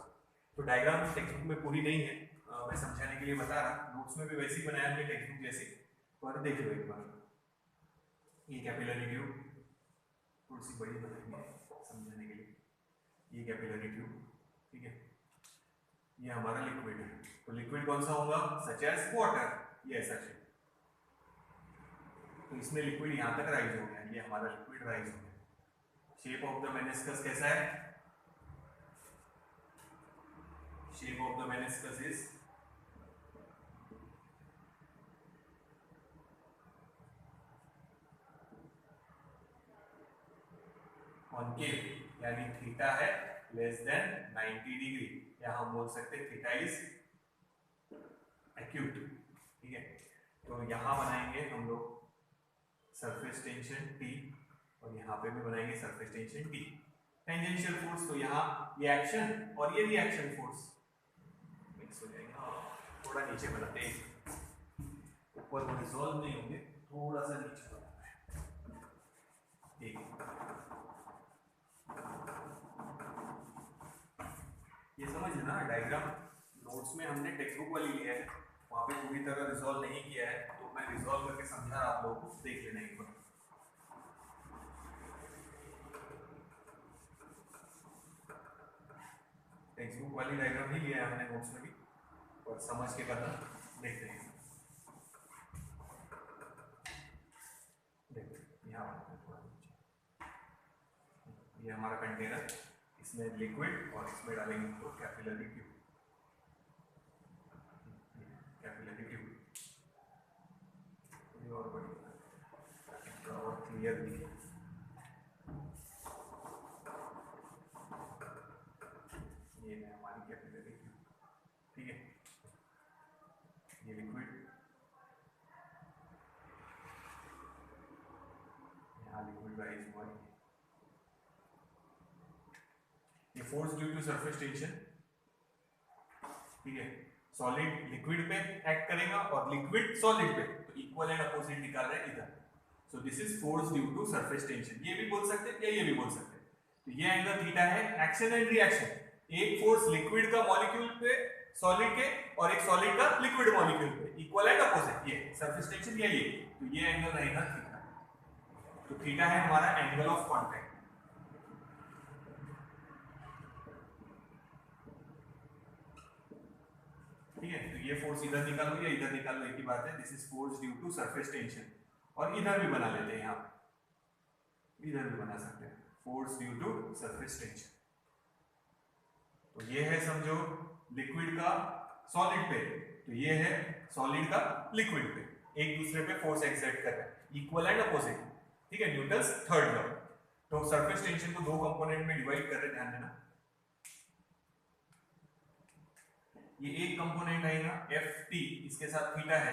तो डायग्राम टेक्स्ट बुक में पूरी नहीं है, मैं समझाने के लिए बता रहा, नोट्स में भी वैसे ही बनाया हमने टेक्स्ट बुक जैसे, पर देख लो एक बार। ये कैपिलरी ट्यूब थोड़ी सी बड़ी बनाएंगे समझाने के लिए। ये कैपिलरी ट्यूब, ठीक है, ये हमारा लिक्विड है। तो लिक्विड कौन सा होगा, सच एज वाटर, ये ऐसा शेप। तो इसमें लिक्विड यहां तक राइज हो गया, ये हमारा लिक्विड राइज हो गया। शेप ऑफ द मेनिस्कस कैसा है, shape of the meniscus is concave, यानी थीटा है लेस देन 90 डिग्री, या हम बोल सकते हैं थीटा इज एक्यूट, ठीक है। तो यहां बनाएंगे हम लोग सरफेस टेंशन T, और यहाँ पे भी बनाएंगे surface tension T। Tangential force, तो यहाँ ये एक्शन और ये रिएक्शन फोर्स मिक्स हो जाएंगे। थोड़ा नीचे बनाते हैं, ऊपर वो रिजॉल्व नहीं होंगे, थोड़ा सा नीचे बनाना है, ठीक है। ये समझ लेना, डायग्राम नोट्स में हमने टेक्स्ट बुक वाली लिया है, वहाँ पे पूरी तरह रिजॉल्व नहीं किया है, तो मैं रिजॉल्व करके समझा आप लोगों को, देख लेना एक बार। टेक्स्ट बुक वाली डायग्राम ही लिया है हमने नोट्स में भी, और समझ के करना, देखते हैं। देखो यहाँ ये हमारा कंटेनर, इसमें लिक्विड और इसमें डालेंगे तो कैपिलरी ट्यूब, कैपिलरी ट्यूब। और बड़ी बनाते हैं और क्लियर दिखे। ये है हमारी कैपिलरी, ठीक है। ये लिक्विड, यहाँ लिक्विड राइज हुआ है। ये force due to surface tension, ठीक है। सॉलिड लिक्विड पे एक्ट करेगा और लिक्विड सॉलिड पे, तो इक्वल एंड अपोजिट निकाल रहे हैं इधर। So this is force due to surface tension. ये भी बोल सकते हैं या ये भी बोल सकते हैं। तो ये एंगल थीटा है एक्शन एंड रिएक्शन। एक फोर्स लिक्विड का मॉलिक्यूल पे सॉलिड के और एक सॉलिड का लिक्विड मॉलिक्यूल पे, इक्वल एंड अपोजिट। ये सरफेस टेंशन या ये, तो ये एंगल रहेगा थीटा। तो थीटा है हमारा एंगल ऑफ कांटेक्ट। ठीक है, तो ये फोर्स इधर निकाल लो या इधर निकाल लो, एक ही बात है। This is force due to surface tension. और इधर भी बना लेते हैं, यहाँ इधर भी बना सकते हैं, force due to surface tension. तो ये है समझो लिक्विड का सॉलिड पे, तो ये है सॉलिड का लिक्विड पे, एक दूसरे पे फोर्स एक्सर्ट कर रहा है, इक्वल एंड अपोजिट, ठीक है। Newton's third law. तो सरफेस टेंशन को दो कंपोनेंट में डिवाइड कर रहे हैं, ध्यान देना। ये एक कंपोनेंट आएगा Ft, इसके साथ थीटा है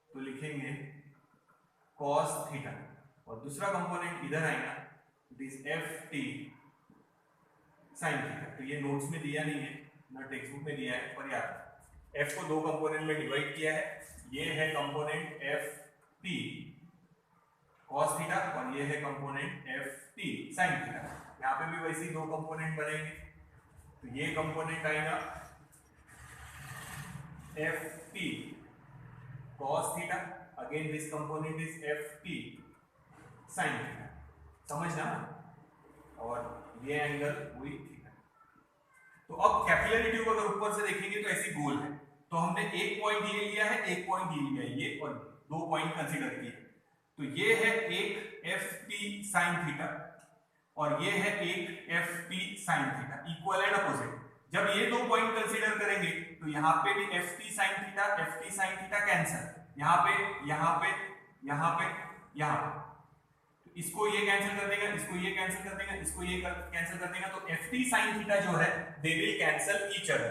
तो लिखेंगे cos थीटा, और दूसरा कंपोनेंट इधर आएगा, it is Ft sin theta. तो ये नोट्स में दिया नहीं है, ना टेक्स्ट बुक में दिया है, पर याद F को दो कंपोनेंट में डिवाइड किया है। ये है कंपोनेंट Ft cos थीटा और ये है कंपोनेंट Ft sin थीटा। यहाँ पे भी वैसे ही दो कंपोनेंट बनेंगे, तो ये कंपोनेंट आएगा Ft cos theta, again this component is Ft sin theta, समझना। और ये एंगल हुई थीटा। तो अब कैपिलरी ट्यूब अगर ऊपर से देखेंगे तो ऐसी गोल है, तो हमने एक पॉइंट ये लिया है, एक पॉइंट ये लिया है, ये और दो पॉइंट कंसीडर किए। तो ये है एक Ft sin थीटा और ये है एक Ft sin theta, equal and opposite. जब ये दो पॉइंट कंसीडर करेंगे तो यहाँ पे भी Ft sin थीटा कैंसिल, यहाँ पे, यहाँ पे, यहाँ पे, यहाँ पे, तो इसको ये कैंसिल कर देगा, इसको ये कैंसिल कर देगा, इसको ये कैंसिल कर देगा, तो Ft sin थीटा जो है they will cancel each other.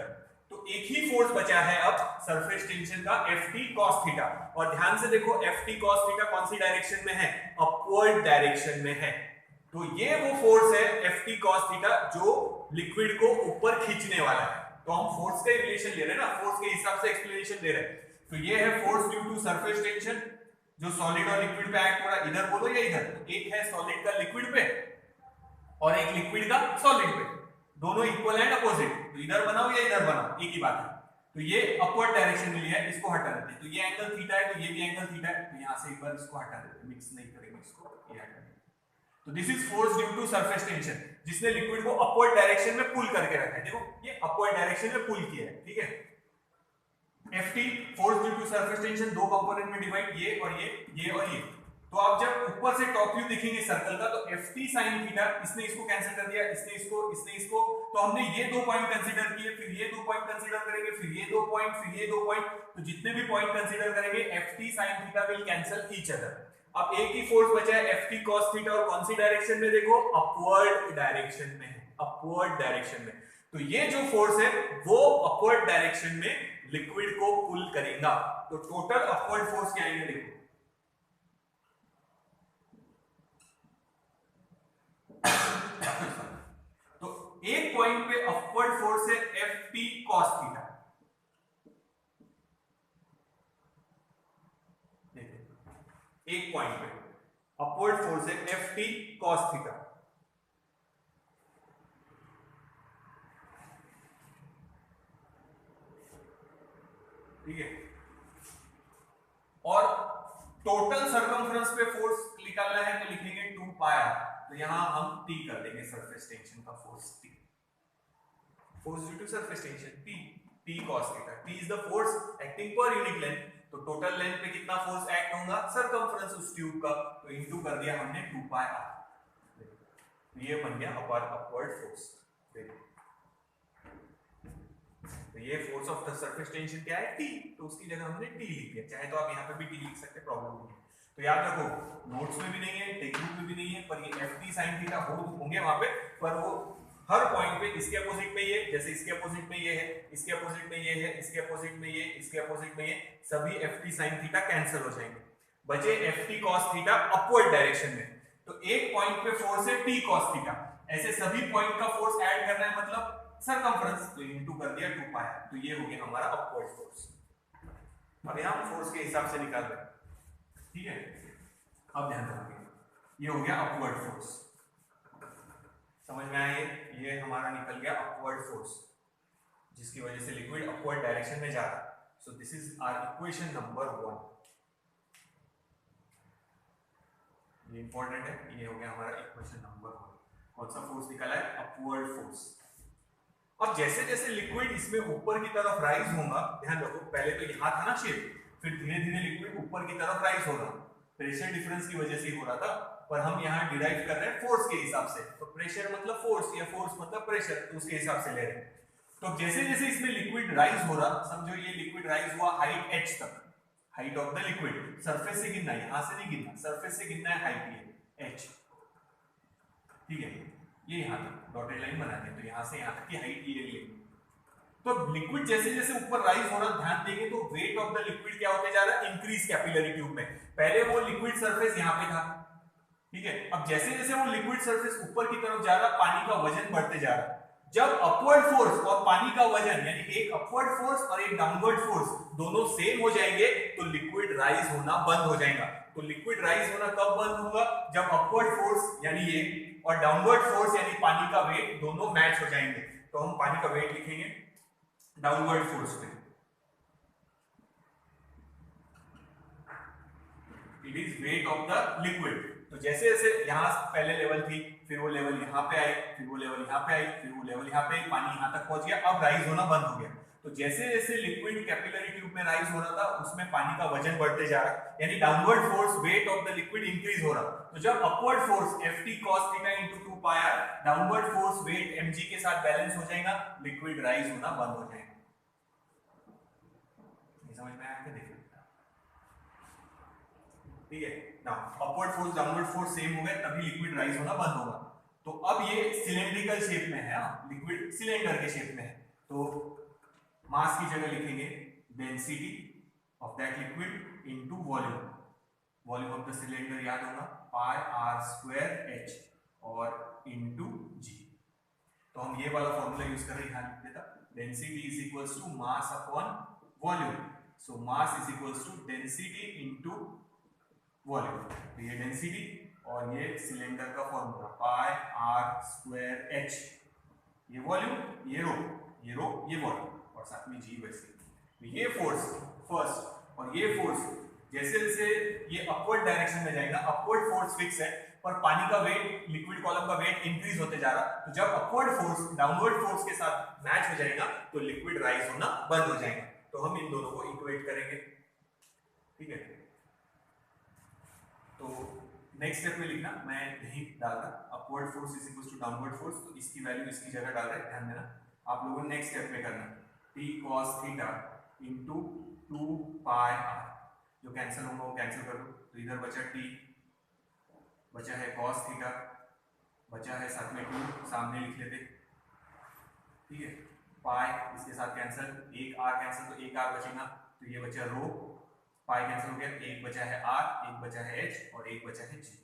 तो एक ही फोर्स बचा है अब सरफेस टेंशन का, Ft cos थीटा। और ध्यान से देखो Ft cos थीटा कौन सी डायरेक्शन में है, अपवर्ड डायरेक्शन में है। तो ये वो फोर्स है Ft cos थीटा जो लिक्विड को ऊपर खींचने वाला है। तो हम फोर्स का रिलेशन ले रहे हैं ना, फोर्स के हिसाब से एक्सप्लेनेशन दे रहे हैं। तो ये है force due to surface tension जो सॉलिड और लिक्विड पे एक्ट हो रहा है। इधर बोलो या इधर, एक है सॉलिड का लिक्विड पे और एक लिक्विड का सॉलिड पे, दोनों इक्वल एंड अपोजिट। तो इधर बनाओ या इधर बनाओ, एक ही बात है। तो ये अपवर्ड डायरेक्शन में लिया है, इसको हटा देते हैं। तो ये एंगल थीटा है, तो ये भी एंगल थीटा है, तो यहां से एक बार इसको हटा देते हैं, मिक्स नहीं करेंगे इसको, ये हटा देते। तो this is force due to surface tension, जिसने लिक्विड को अपवर्ड डायरेक्शन में पुल करके रखा है। देखो ये अपवर्ड डायरेक्शन में पुल किया है, ठीक है। Ft force due to surface tension दो कंपोनेंट में डिवाइड, ये और ये और ये। तो आप जब ऊपर से टॉप व्यू दिखेंगे सर्कल का, तो Ft sin थीटा, इसने इसको कैंसिल कर दिया, इसने इसको, तो हमने ये दो पॉइंट कंसीडर किए, फिर ये दो पॉइंट कंसीडर करेंगे, फिर ये दो पॉइंट, फिर ये दो पॉइंट। तो जितने भी पॉइंट कंसीडर करेंगे Ft sin theta will cancel each other. अब एक ही फोर्स बचा है Ft cos थीटा, और कौन सी डायरेक्शन में, देखो अपवर्ड डायरेक्शन में है, अपवर्ड डायरेक्शन में। तो ये जो फोर्स है वो अपवर्ड डायरेक्शन में लिक्विड को पुल करेगा। तो टोटल अपवर्ड फोर्स क्या आएंगे, देखो तो एक पॉइंट पे अपवर्ड फोर्स है Ft cos थीटा, एक पॉइंट पे अपवर्ड फोर्स है Ft cos थीटा। ठीक है, और टोटल सरकमफ्रेंस पे फोर्स निकालना है तो लिखेंगे 2 पाई r। तो यहां हम T कर देंगे, सरफेस टेंशन का force T, force due to surface tension T cos theta. T is the force acting per unit length. तो टोटल लेंथ पे कितना फोर्स एक्ट होगा सरकमफ्रेंस उस ट्यूब का, तो इनटू कर दिया हमने 2 पाई r। तो ये बन गया अपवर्ड फोर्स। तो ये force of the surface tension क्या है, T, तो उसकी जगह हमने T लिख दिया। चाहे तो आप यहाँ पे भी T लिख सकते, प्रॉब्लम नहीं है। तो याद रखो, नोट्स में भी नहीं है, टेक्स्ट बुक में भी नहीं है, पर ये ft sin थीटा होंगे वहां पे, पर वो हर पॉइंट पे इसके अपोजिट में ये, जैसे इसके अपोजिट में ये है, इसके अपोजिट में ये है, इसके अपोजिट में ये, इसके अपोजिट में ये, सभी ft sin थीटा कैंसिल हो जाएंगे, बचे ft cos theta upward direction में। तो एक पॉइंट पे फोर्स है t cos थीटा, ऐसे सभी पॉइंट का फोर्स ऐड करना है, मतलब सरकमफ्रेंस, तो इनटू कर दिया 2 पाई, तो ये हो गया हमारा अपवर्ड फोर्स। अब यहां हम फोर्स के हिसाब से निकाल रहे हैं, ठीक है। अब ध्यान रखिए, ये हो गया अपवर्ड फोर्स, समझ में आया? ये हमारा निकल गया अपवर्ड फोर्स, जिसकी वजह से लिक्विड अपवर्ड डायरेक्शन में जा रहा है। So this is our equation number 1, ये इंपॉर्टेंट है। ये हो गया हमारा इक्वेशन नंबर 1। कौन सा फोर्स निकला है? Upward force. अब जैसे जैसे लिक्विड इसमें ऊपर की तरफ राइज होगा, ध्यान रखो, पहले तो यहां था ना शेप, फिर धीरे धीरे लिक्विड ऊपर की तरफ राइज होगा, प्रेशर डिफरेंस की वजह से ही हो रहा था, पर हम यहाँ डिराइव कर रहे हैं फोर्स के हिसाब से, तो प्रेशर मतलब फोर्स या फोर्स मतलब प्रेशर, तो उसके हिसाब से ले रहे हैं। तो जैसे जैसे इसमें लिक्विड राइज हो रहा, समझो ये लिक्विड राइज हुआ हाइट h तक, height of the liquid, surface से गिनना है, यहां से नहीं गिनना, सरफेस से गिनना है हाइट, ये h, ठीक है। ये यहां तक डॉटेड लाइन बना दें, तो यहां से यहां तक की हाइट ये ले। तो लिक्विड जैसे जैसे ऊपर राइज हो रहा, ध्यान देंगे तो वेट ऑफ द लिक्विड क्या होते जा रहा है? इंक्रीज कैपिलरी ट्यूब में। पहले वो लिक्विड सरफेस यहां पे था, ठीक है। अब जैसे जैसे वो लिक्विड सरफेस ऊपर की तरफ जा रहा, पानी का वजन बढ़ते जा रहा। जब अपवर्ड फोर्स और पानी का वजन, यानी एक अपवर्ड फोर्स और एक डाउनवर्ड फोर्स दोनों सेम हो जाएंगे, तो लिक्विड राइज होना बंद हो जाएगा। तो लिक्विड राइज होना कब बंद होगा? जब अपवर्ड फोर्स यानी ये और डाउनवर्ड फोर्स यानी पानी का वेट दोनों मैच हो जाएंगे। तो हम पानी का वेट लिखेंगे डाउनवर्ड फोर्स में, it is weight of the liquid. तो जैसे जैसे यहां पहले लेवल थी, फिर वो लेवल यहां पे आई, फिर वो लेवल यहां पे आई, फिर वो लेवल यहां पे आई, पानी यहां तक पहुंच गया, अब राइज होना बंद हो गया। तो जैसे जैसे लिक्विड कैपिलरी ट्यूब में राइज हो रहा था, उसमें पानी का वजन बढ़ते जा रहा, यानी downward force, weight of the liquid increase हो रहा। तो जब upward force ft cos theta * 2 पाई r, downward force weight mg के साथ बैलेंस हो जाएगा, लिक्विड राइज होना बंद हो जाएगा। ये समझ में आया? देखिए, ठीक है ना, upward force downward force same हो गए, तभी लिक्विड राइज होना बंद होगा। तो अब ये सिलेंड्रिकल शेप में है, लिक्विड सिलेंडर के शेप में है, तो मास की जगह लिखेंगे density of that liquid into volume. Volume of the cylinder याद होगा पाई r² h और इनटू g। तो हम ये वाला फॉर्मूला यूज कर रहे हैं, यहां लिख देता, density is equals to mass upon volume. So mass is equals to density into volume. तो ये डेंसिटी और ये सिलेंडर का फॉर्मूला पाई r² h, ये वॉल्यूम, ये रो, ये रो, ये वॉल्यूम, और साथ में g वैसे। तो ये फोर्स फर्स्ट और ये फोर्स, जैसे जैसे ये अपवर्ड डायरेक्शन में जाएगा, अपवर्ड फोर्स फिक्स है, पर पानी का वेट, लिक्विड कॉलम का वेट इंक्रीज होते जा रहा। तो जब अपवर्ड फोर्स डाउनवर्ड फोर्स के साथ मैच हो जाएगा, तो लिक्विड राइज होना बंद हो जाएगा। तो हम इन दोनों को इक्वेट करेंगे, ठीक है। तो नेक्स्ट स्टेप में लिखना, मैं यही डाल रहा, upward force is equal to downward force, तो इसकी वैल्यू इसकी जगह डाल रहे हैं, ध्यान देना। आप लोगों ने नेक्स्ट स्टेप में करना t cos थीटा इनटू 2 पाई r, जो कैंसिल होगा वो कैंसिल कर दो, तो इधर बचा t, बचा है cos थीटा, बचा है साथ में 2, सामने लिख लेते, ठीक है। पाई इसके साथ कैंसिल, एक r कैंसिल, तो एक r बचेगा, तो ये बचा रो, पाई कैंसिल हो गया, एक बचा है r, एक बचा है h और एक बचा है g।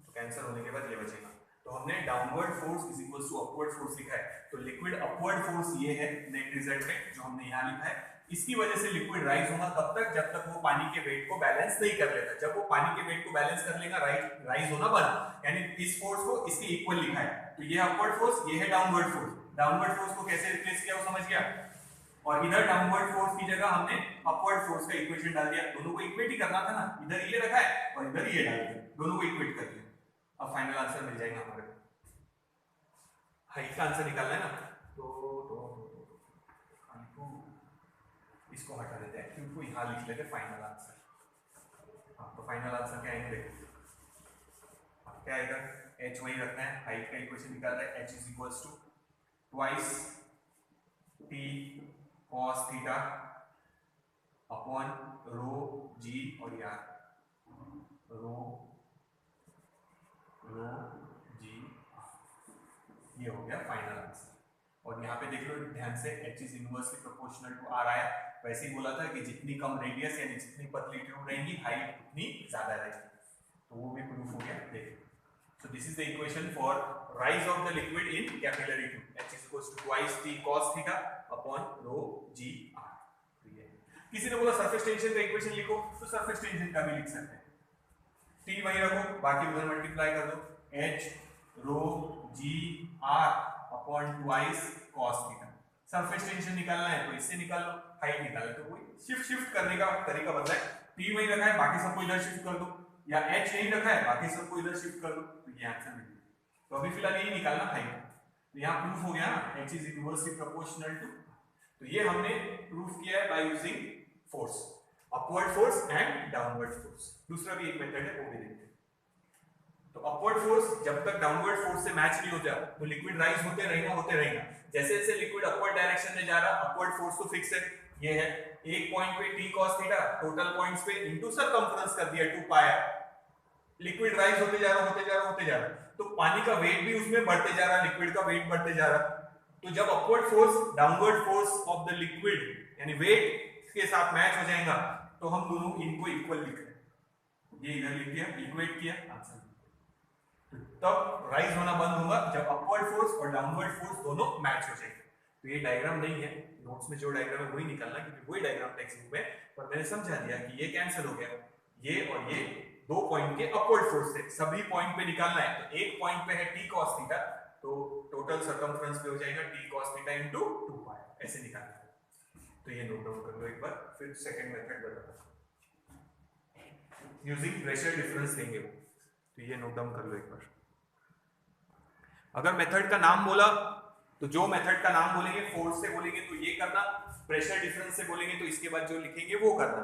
तो कैंसिल होने के बाद ये बचेगा। तो हमने downward force is equals to upward force लिखा है, तो लिक्विड अपवर्ड फोर्स ये है नेट रिजल्ट में जो हमने यहाँ लिखा है। इसकी वजह से लिक्विड राइज होगा तब तक जब तक वो पानी के वेट को बैलेंस नहीं कर लेता। जब वो पानी के वेट को बैलेंस कर लेगा, राइज होना बंद, यानी इस फोर्स को इसके इक्वल लिखा है। तो ये अपवर्ड फोर्स, ये है डाउनवर्ड फोर्स। डाउनवर्ड फोर्स को कैसे रिप्लेस किया वो समझ गया, और इधर डाउनवर्ड फोर्स की जगह हमने अपवर्ड फोर्स का इक्वेशन डाल दिया। दोनों को इक्वेट ही करना था ना, इधर ये रखा है और इधर ये डाल दिया, दोनों को इक्वेट कर दिया। अब फाइनल आंसर मिल जाएगा हमारे को, हाइट का आंसर निकालना है ना, तो इसको हटा देते हैं, क्योंकि यहाँ लिख लेते फाइनल आंसर। हाँ, तो फाइनल आंसर क्या आएगा देखो, क्या आएगा, h वही रखना है, हाइट का इक्वेशन निकालना है, h is equals to twice t cos theta upon rho g और r, रो रो जी, ये हो गया फाइनल आंसर। और यहाँ पे देख लो ध्यान से, h is inversely proportional to r आया। वैसे ही बोला था कि जितनी कम रेडियस यानी जितनी पतली ट्यूब रहेगी हाइट उतनी ज्यादा रहेगी, तो वो भी प्रूफ हो गया। देखो, so this is the equation for rise of the liquid in capillary tube, h is equals to twice t cos theta upon rho g r। किसी ने बोला सरफेस टेंशन का इक्वेशन लिखो, तो सरफेस टेंशन का भी लिख सकते हैं, t वहीं रखो, बाकी उधर मल्टीप्लाई कर दो, h rho g r upon twice cos theta. Surface tension निकालना है तो इससे निकाल लो, हाइट निकालना है तो कोई शिफ्ट करने का तरीका बदला है, t वहीं रखा है बाकी सबको इधर शिफ्ट कर दो, या h नहीं रखा है बाकी सबको इधर शिफ्ट कर दो, तो ये आंसर मिल गया। तो अभी फिलहाल यही निकालना हाइट, तो यहाँ प्रूफ हो गया ना, h is inversely proportional to, तो ये हमने प्रूफ किया है by using force, upward force and downward force. दूसरा भी एक मेथड है, वो भी देखते हैं। तो अपवर्ड फोर्स जब तक डाउनवर्ड फोर्स से मैच नहीं हो जाए तो लिक्विड राइज होते रहेगा। जैसे जैसे लिक्विड अपवर्ड डायरेक्शन में जा रहा, अपवर्ड फोर्स तो फिक्स है, ये है एक पॉइंट पे t cos theta, total points पे इनटू सरकमफ्रेंस कर दिया 2 पाई। लिक्विड राइज होते जा रहा, तो पानी का वेट भी उसमें बढ़ते जा रहा, लिक्विड का वेट बढ़ते जा रहा। तो जब upward force downward force of the liquid यानी वेट के साथ मैच हो जाएगा, तो हम दोनों इनको इक्वल लिख रहे हैं, ये इधर लिख दिया, इक्वेट किया, आंसर। तब राइज होना बंद होगा जब अपवर्ड फोर्स और डाउनवर्ड फोर्स दोनों मैच हो जाएंगे। तो ये डायग्राम नहीं है, नोट्स में जो डायग्राम है वही निकालना, क्योंकि वही डायग्राम टेक्स्ट बुक में, पर मैंने समझा दिया कि ये कैंसिल हो गया, ये और ये 2 पॉइंट के अपवर्ड फोर्स थे, सभी पॉइंट पे निकालना है। तो एक पॉइंट पे है t cos थीटा, तो टोटल सरकमफ्रेंस पे हो जाएगा t cos थीटा इनटू 2 पाई, ऐसे निकालना है। तो ये नोट डाउन कर लो एक बार, फिर सेकंड मेथड बताता हूं, यूजिंग प्रेशर डिफरेंस देंगे वो, तो ये नोट डाउन कर लो एक बार। अगर मेथड का नाम बोला तो जो मेथड का नाम बोलेंगे, फोर्स से बोलेंगे तो ये करना, प्रेशर डिफरेंस से बोलेंगे तो इसके बाद जो लिखेंगे वो करना।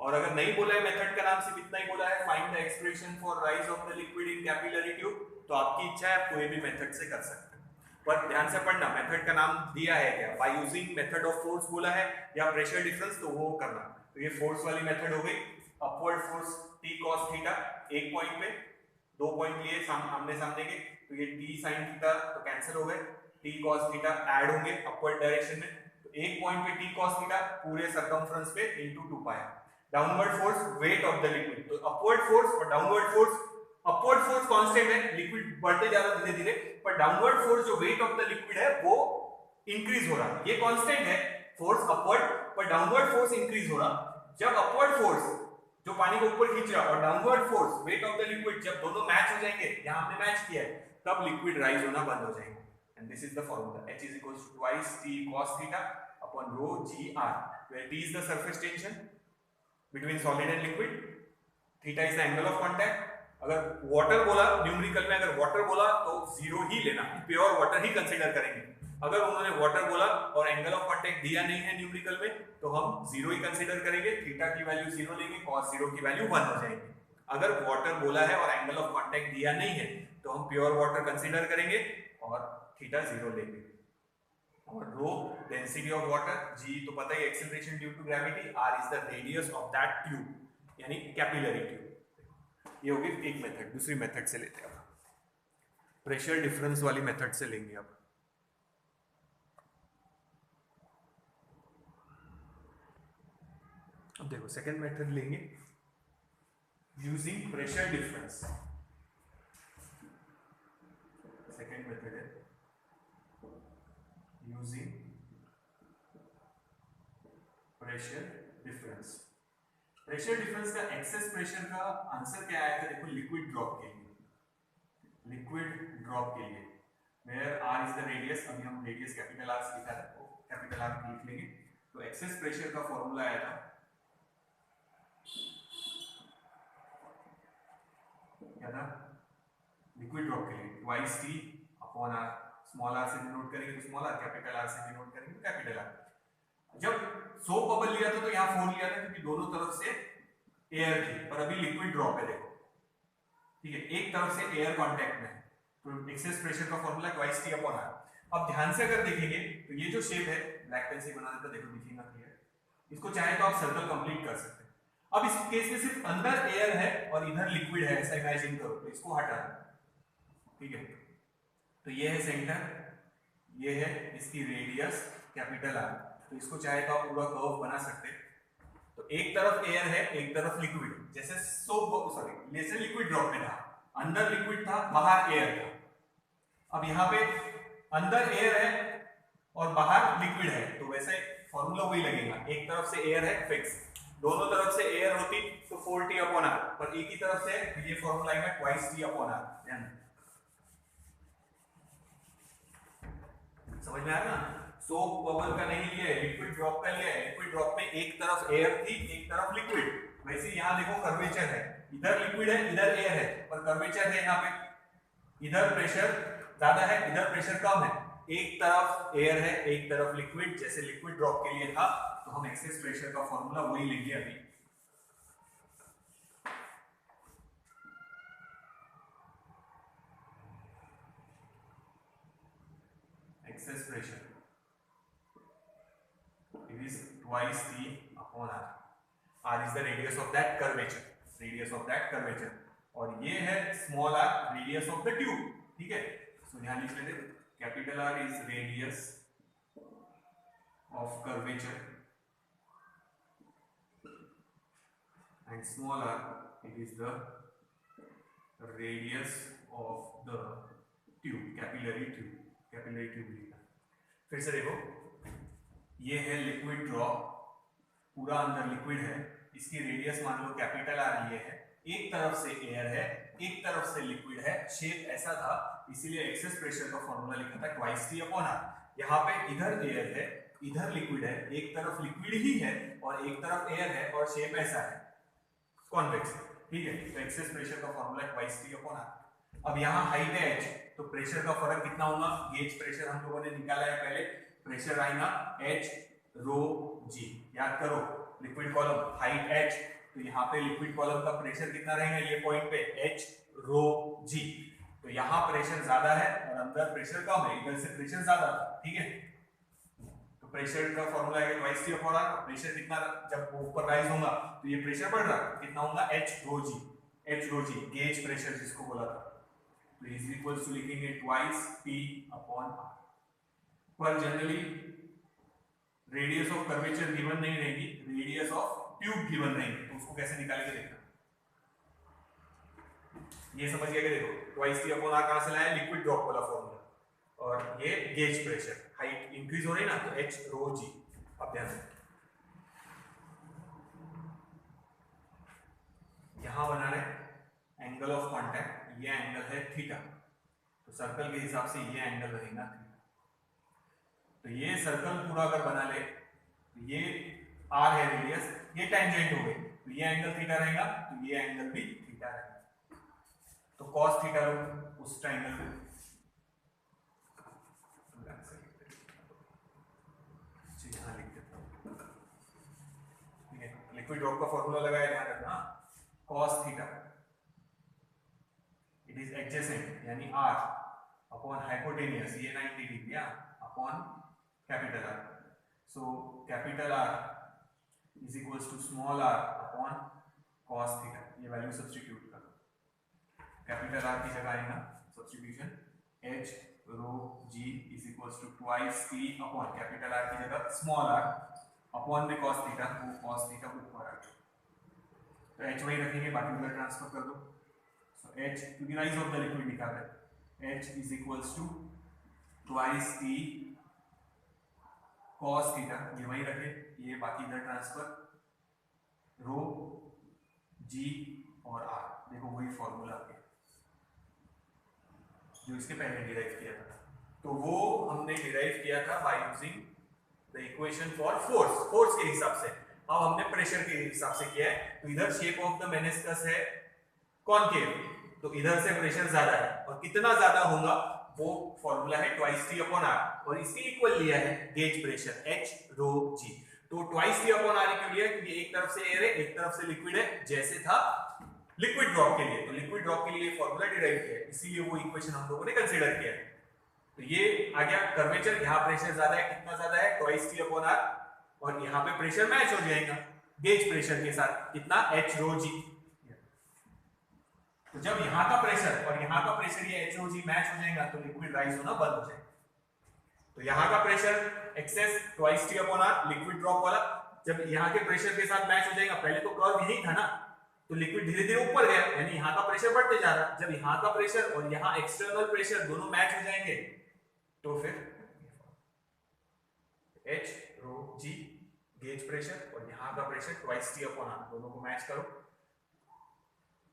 और अगर नहीं बोला है मेथड का नाम, सिर्फ इतना ही बोला है find the expression for rise of the liquid in capillary tube, तो आपकी इच्छा है, आप कोई भी मेथड से कर सकते हैं। पर ध्यान से पढ़ना, मेथड का नाम दिया है क्या, by using method of force बोला है या प्रेशर डिफरेंस, तो वो करना। तो ये फोर्स वाली मेथड हो गई, upward force t cos theta, एक पॉइंट पे 2 पॉइंट लिए आमने सामने के, तो ये t sin थीटा तो कैंसिल हो गए, t cos थीटा ऐड होंगे अपवर्ड डायरेक्शन में, तो एक पॉइंट पे t cos थीटा पूरे सरकमफ्रेंस पे into 2 pi. Downward force weight of the liquid, तो अपवर्ड फोर्स और downward force, upward force constant है, लिक्विड बढ़ते जा रहा है धीरे धीरे, पर डाउनवर्ड फोर्स जो वेट ऑफ द लिक्विड है वो इंक्रीज हो रहा है, ये कांस्टेंट है फोर्स अपवर्ड, पर डाउनवर्ड फोर्स इंक्रीज हो रहा। जब अपवर्ड फोर्स जो पानी को ऊपर खींच रहा और downward force weight of the liquid जब दोनों मैच हो जाएंगे, यहां हमने मैच किया है, तब लिक्विड राइज होना बंद हो जाएगा। And this is the formula, h is equals to twice t cos theta upon rho g r, where t is the surface tension between solid and liquid, theta is the angle of contact। अगर water बोला numerical में, अगर water बोला तो 0 ही लेना, pure water ही consider करेंगे। अगर उन्होंने वाटर बोला और एंगल ऑफ कांटेक्ट दिया नहीं है न्यूमेरिकल में, तो हम 0 ही कंसीडर करेंगे, थीटा की वैल्यू 0 लेंगे, cos 0 की वैल्यू 1 हो जाएगी। अगर वाटर बोला है और एंगल ऑफ कांटेक्ट दिया नहीं है, तो हम प्योर वाटर कंसीडर करेंगे और थीटा 0 लेंगे। और rho density of water, g तो पता ही acceleration due to gravity, r is the radius of that tube यानी कैपिलरी ट्यूब। ये होगी एक मेथड। दूसरी मेथड से लेते हैं, प्रेशर डिफरेंस वाली मेथड से लेंगे अब। अब देखो सेकंड मेथड लेंगे using pressure difference. Second method है using pressure difference. Pressure difference का एक्सेस प्रेशर का आंसर क्या आया था, देखो लिक्विड ड्रॉप के लिए, लिक्विड ड्रॉप के लिए where r is the radius, अभी हम रेडियस कैपिटल R से लिखा है तो कैपिटल R लिख लेंगे। तो एक्सेस प्रेशर का फॉर्मूला आया था, क्या था, लिक्विड ड्रॉप के लिए twice t upon r, small r से डिनोट करेंगे तो स्मॉल r, कैपिटल R से डिनोट करेंगे तो कैपिटल R। जब सोप बबल लिया था तो यहाँ 4 लिया था क्योंकि दोनों तरफ से एयर थी, पर अभी लिक्विड ड्रॉप है देखो, ठीक है, एक तरफ से एयर कांटेक्ट में है, तो एक्सेस प्रेशर का formula twice t upon r। अब ध्यान से अगर देखेंगे तो ये जो शेप है, ब्लैक पेन से बना देता, देखो दिखेगा क्लियर, इसको चाहे तो आप सर्कल कंप्लीट कर सकते हैं। अब इस केस में सिर्फ अंदर एयर है और इधर लिक्विड है, ऐसा इमेजिन करो, तो इसको हटा, ठीक है। तो ये है सेंटर, ये है इसकी रेडियस कैपिटल आर। तो इसको चाहे तो आप पूरा कर्व बना सकते हैं। तो एक तरफ एयर है, एक तरफ लिक्विड, जैसे जैसे लिक्विड ड्रॉप में था, अंदर लिक्विड था, बाहर एयर था। अब यहाँ पे अंदर एयर है और बाहर लिक्विड है, तो वैसे फॉर्मूला वही लगेगा। एक तरफ से एयर है फिक्स, दोनों तरफ से एयर होती तो 4t अपॉन आर, पर एक ही तरफ से ये फॉर्मूला आएगा ट्वाइस t अपॉन आर। समझ में आया ना? सोप बबल का नहीं लिया है, लिक्विड ड्रॉप का लिया है। लिक्विड ड्रॉप में एक तरफ एयर थी, एक तरफ लिक्विड। वैसे यहाँ देखो कर्वेचर है, इधर लिक्विड है, इधर एयर है, पर कर्वेचर है यहाँ पे। इधर प्रेशर ज्यादा है, इधर प्रेशर कम है। एक तरफ एयर है, एक तरफ लिक्विड, जैसे लिक्विड ड्रॉप के लिए था। तो हम एक्सेस प्रेशर का फॉर्मूला वही लेंगे अभी। Excess pressure it is twice t upon r. r is the radius of that curvature, radius of that curvature, और ये है small r, radius of the tube, ठीक है। तो यहाँ लिख लेते, capital R is radius of curvature and small r it is the radius of the tube, capillary tube, capillary tube लिखा। फिर से देखो, ये है लिक्विड ड्रॉप, पूरा अंदर लिक्विड है, इसकी रेडियस मान लो कैपिटल आर ये है, एक तरफ से एयर है, एक तरफ से लिक्विड है, शेप ऐसा था, इसीलिए एक्सेस प्रेशर का फॉर्मूला लिखा था ट्वाइस टी अपॉन आर। यहाँ पे इधर एयर है, इधर लिक्विड है, एक तरफ लिक्विड ही है और एक तरफ एयर है, और शेप ऐसा है कॉन्वेक्स, ठीक है। तो एक्सेस प्रेशर का formula twice T upon R. अब यहाँ हाइट है h, तो प्रेशर का फर्क कितना होगा? गेज प्रेशर हम लोगों ने निकाला है पहले, प्रेशर आएगा h रो g। याद करो, लिक्विड कॉलम हाइट h, तो यहाँ पे लिक्विड कॉलम का प्रेशर कितना रहेगा? ये पॉइंट पे h रो g। तो यहाँ प्रेशर ज्यादा है और अंदर प्रेशर कम है, इधर से प्रेशर ज्यादा था, ठीक है। तो प्रेशर का फॉर्मूला है twice T upon R. Pressure कितना जब ऊपर राइज होगा तो ये प्रेशर बढ़ रहा है, कितना होगा? h rho g, h rho g gauge pressure जिसको बोला था। तो इज इक्वल्स टू लिखेंगे ट्वाइस p अपॉन r। पर generally radius of curvature given नहीं रहेगी, रेडियस ऑफ ट्यूब गिवन रहेगी, तो उसको कैसे निकालेंगे देखना। ये समझ गया कि देखो ट्वाइस टी अपॉन आर कहां से लाया? लिक्विड ड्रॉप वाला फॉर्मूला, और ये गेज प्रेशर, हाइट इंक्रीज हो रही ना, तो h रो g। अब ध्यान से यहां बना रहे एंगल ऑफ कांटेक्ट, ये एंगल है थीटा, तो सर्कल के हिसाब से ये एंगल रहेगा थीटा। तो ये सर्कल पूरा अगर बना ले, तो ये r है रेडियस, ये टेंजेंट हो गई, तो ये एंगल थीटा रहेगा, तो ये एंगल भी थीटा रहेगा। तो cos थीटा लो उस ट्रायंगल में, यहां लिख देता हूं, ठीक है। लिक्विड ड्रॉप का फॉर्मूला लगाया, ध्यान रखना, cos theta it is adjacent यानी r अपॉन हाइपोटेनियस, ये 90 degree upon capital R। So capital R is equals to small r upon cos theta. ये वैल्यू सब्स्टिट्यूट करो, कैपिटल R की जगह आएगा substitution h rho g is equals to twice t upon capital R की जगह small r upon में cos theta, वो cos theta ऊपर आ गया, तो h वही रखेंगे, बाकी उधर ट्रांसफर कर दो। सो h क्योंकि राइज ऑफ द लिक्विड निकाल रहे, h is equals to twice t cos theta, ये वही रखे, ये बाकी इधर ट्रांसफर, रो g और r, देखो वही फॉर्मूला आ गया जो इसके पहले डिराइव किया था। तो वो हमने डिराइव किया था by using the equation for force, force के हिसाब से। अब हमने प्रेशर के हिसाब से किया है, तो इधर शेप ऑफ द मेनिस्कस है कॉनकेव, तो इधर से प्रेशर ज्यादा है, और कितना ज्यादा होगा वो फॉर्मूला है ट्वाइस टी अपॉन आर, और इसके इक्वल लिया है gauge pressure h rho g। तो ट्वाइस टी अपॉन आर क्यों लिया? क्योंकि एक तरफ से एयर है, एक तरफ से लिक्विड है, जैसे था लिक्विड ड्रॉप के लिए। तो लिक्विड ड्रॉप के लिए फॉर्मूला डिराइव किया है, इसीलिए वो इक्वेशन हम लोगों ने कंसीडर किया है। तो ये आ गया कर्वेचर, यहाँ प्रेशर ज्यादा है, कितना ज्यादा है? ट्वाइस टी अपॉन आर, और यहाँ पे प्रेशर मैच हो जाएगा। गेज प्रेशर के साथ कितना h रो g। तो जब यहां का प्रेशर और यहां का प्रेशर ये h रो g मैच हो जाएगा तो लिक्विड राइज होना बंद हो जाएगा। तो यहां का pressure excess twice T upon R liquid drop वाला जब यहां के प्रेशर के साथ मैच हो जाएगा, पहले तो कर्व यही था ना, तो लिक्विड धीरे धीरे ऊपर गया, यानी यहां का प्रेशर बढ़ते जा रहा है। जब यहां का प्रेशर और यहां एक्सटर्नल प्रेशर दोनों मैच हो जाएंगे तो फिर h rho g gauge pressure और यहां का pressure twice T upon R, दोनों को मैच करो।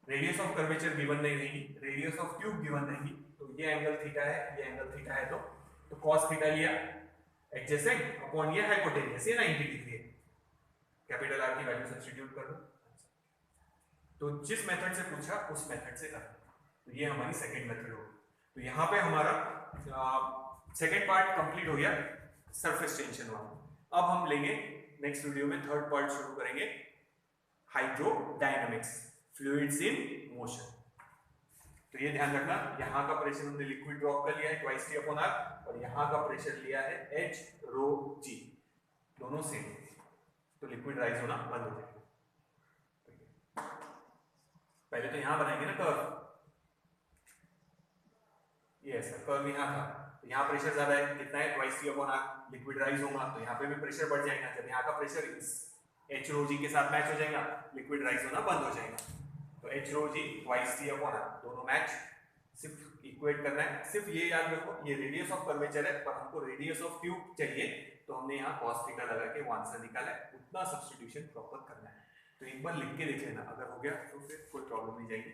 रेडियस ऑफ कर्वेचर गिवन नहीं रहेगी, रेडियस ऑफ ट्यूब गिवन रहेगी, तो ये एंगल थीटा है, ये एंगल थीटा है, तो cos थीटा लिया एडजेसेंट अपॉन ये हाइपोटेनियस, ये 90 डिग्री है, कैपिटल आर की वैल्यू सब्स्टिट्यूट कर दो। तो जिस मेथड से पूछा उस मेथड से कर, तो ये हमारी सेकंड मेथड होगी। तो यहाँ पे हमारा सेकंड पार्ट कंप्लीट हो गया सरफेस टेंशन वाला। अब हम लेंगे नेक्स्ट वीडियो में थर्ड पार्ट शुरू करेंगे, हाइड्रोडायनामिक्स, फ्लूइड्स इन मोशन। तो ये ध्यान रखना, यहाँ का प्रेशर हमने लिक्विड ड्रॉप कर लिया है ट्वाइस टी अपॉन आर और यहाँ का प्रेशर लिया है h रो g, दोनों सेम, तो लिक्विड राइज होना बंद हो जाएगा। पहले तो यहाँ बनाएंगे ना कर्व, ये ऐसा कर्व यहाँ था, तो यहाँ प्रेशर ज्यादा है, कितना है twice T upon R, liquid rise होगा तो यहाँ पे भी प्रेशर बढ़ जाएगा। जब यहाँ का प्रेशर इस h रो g के साथ मैच हो जाएगा, लिक्विड राइज होना बंद हो जाएगा। तो h rho g twice T upon R, दोनों मैच, सिर्फ इक्वेट करना है। सिर्फ ये याद रखो, ये रेडियस ऑफ कर्वेचर है, पर हमको रेडियस ऑफ ट्यूब चाहिए, तो हमने यहाँ cos थीटा लगा के वो आंसर निकाला है, उतना सब्स्टिट्यूशन प्रॉपर करना है। तो एक बार लिख के देख लेना, अगर हो गया तो फिर कोई प्रॉब्लम नहीं जाएगी।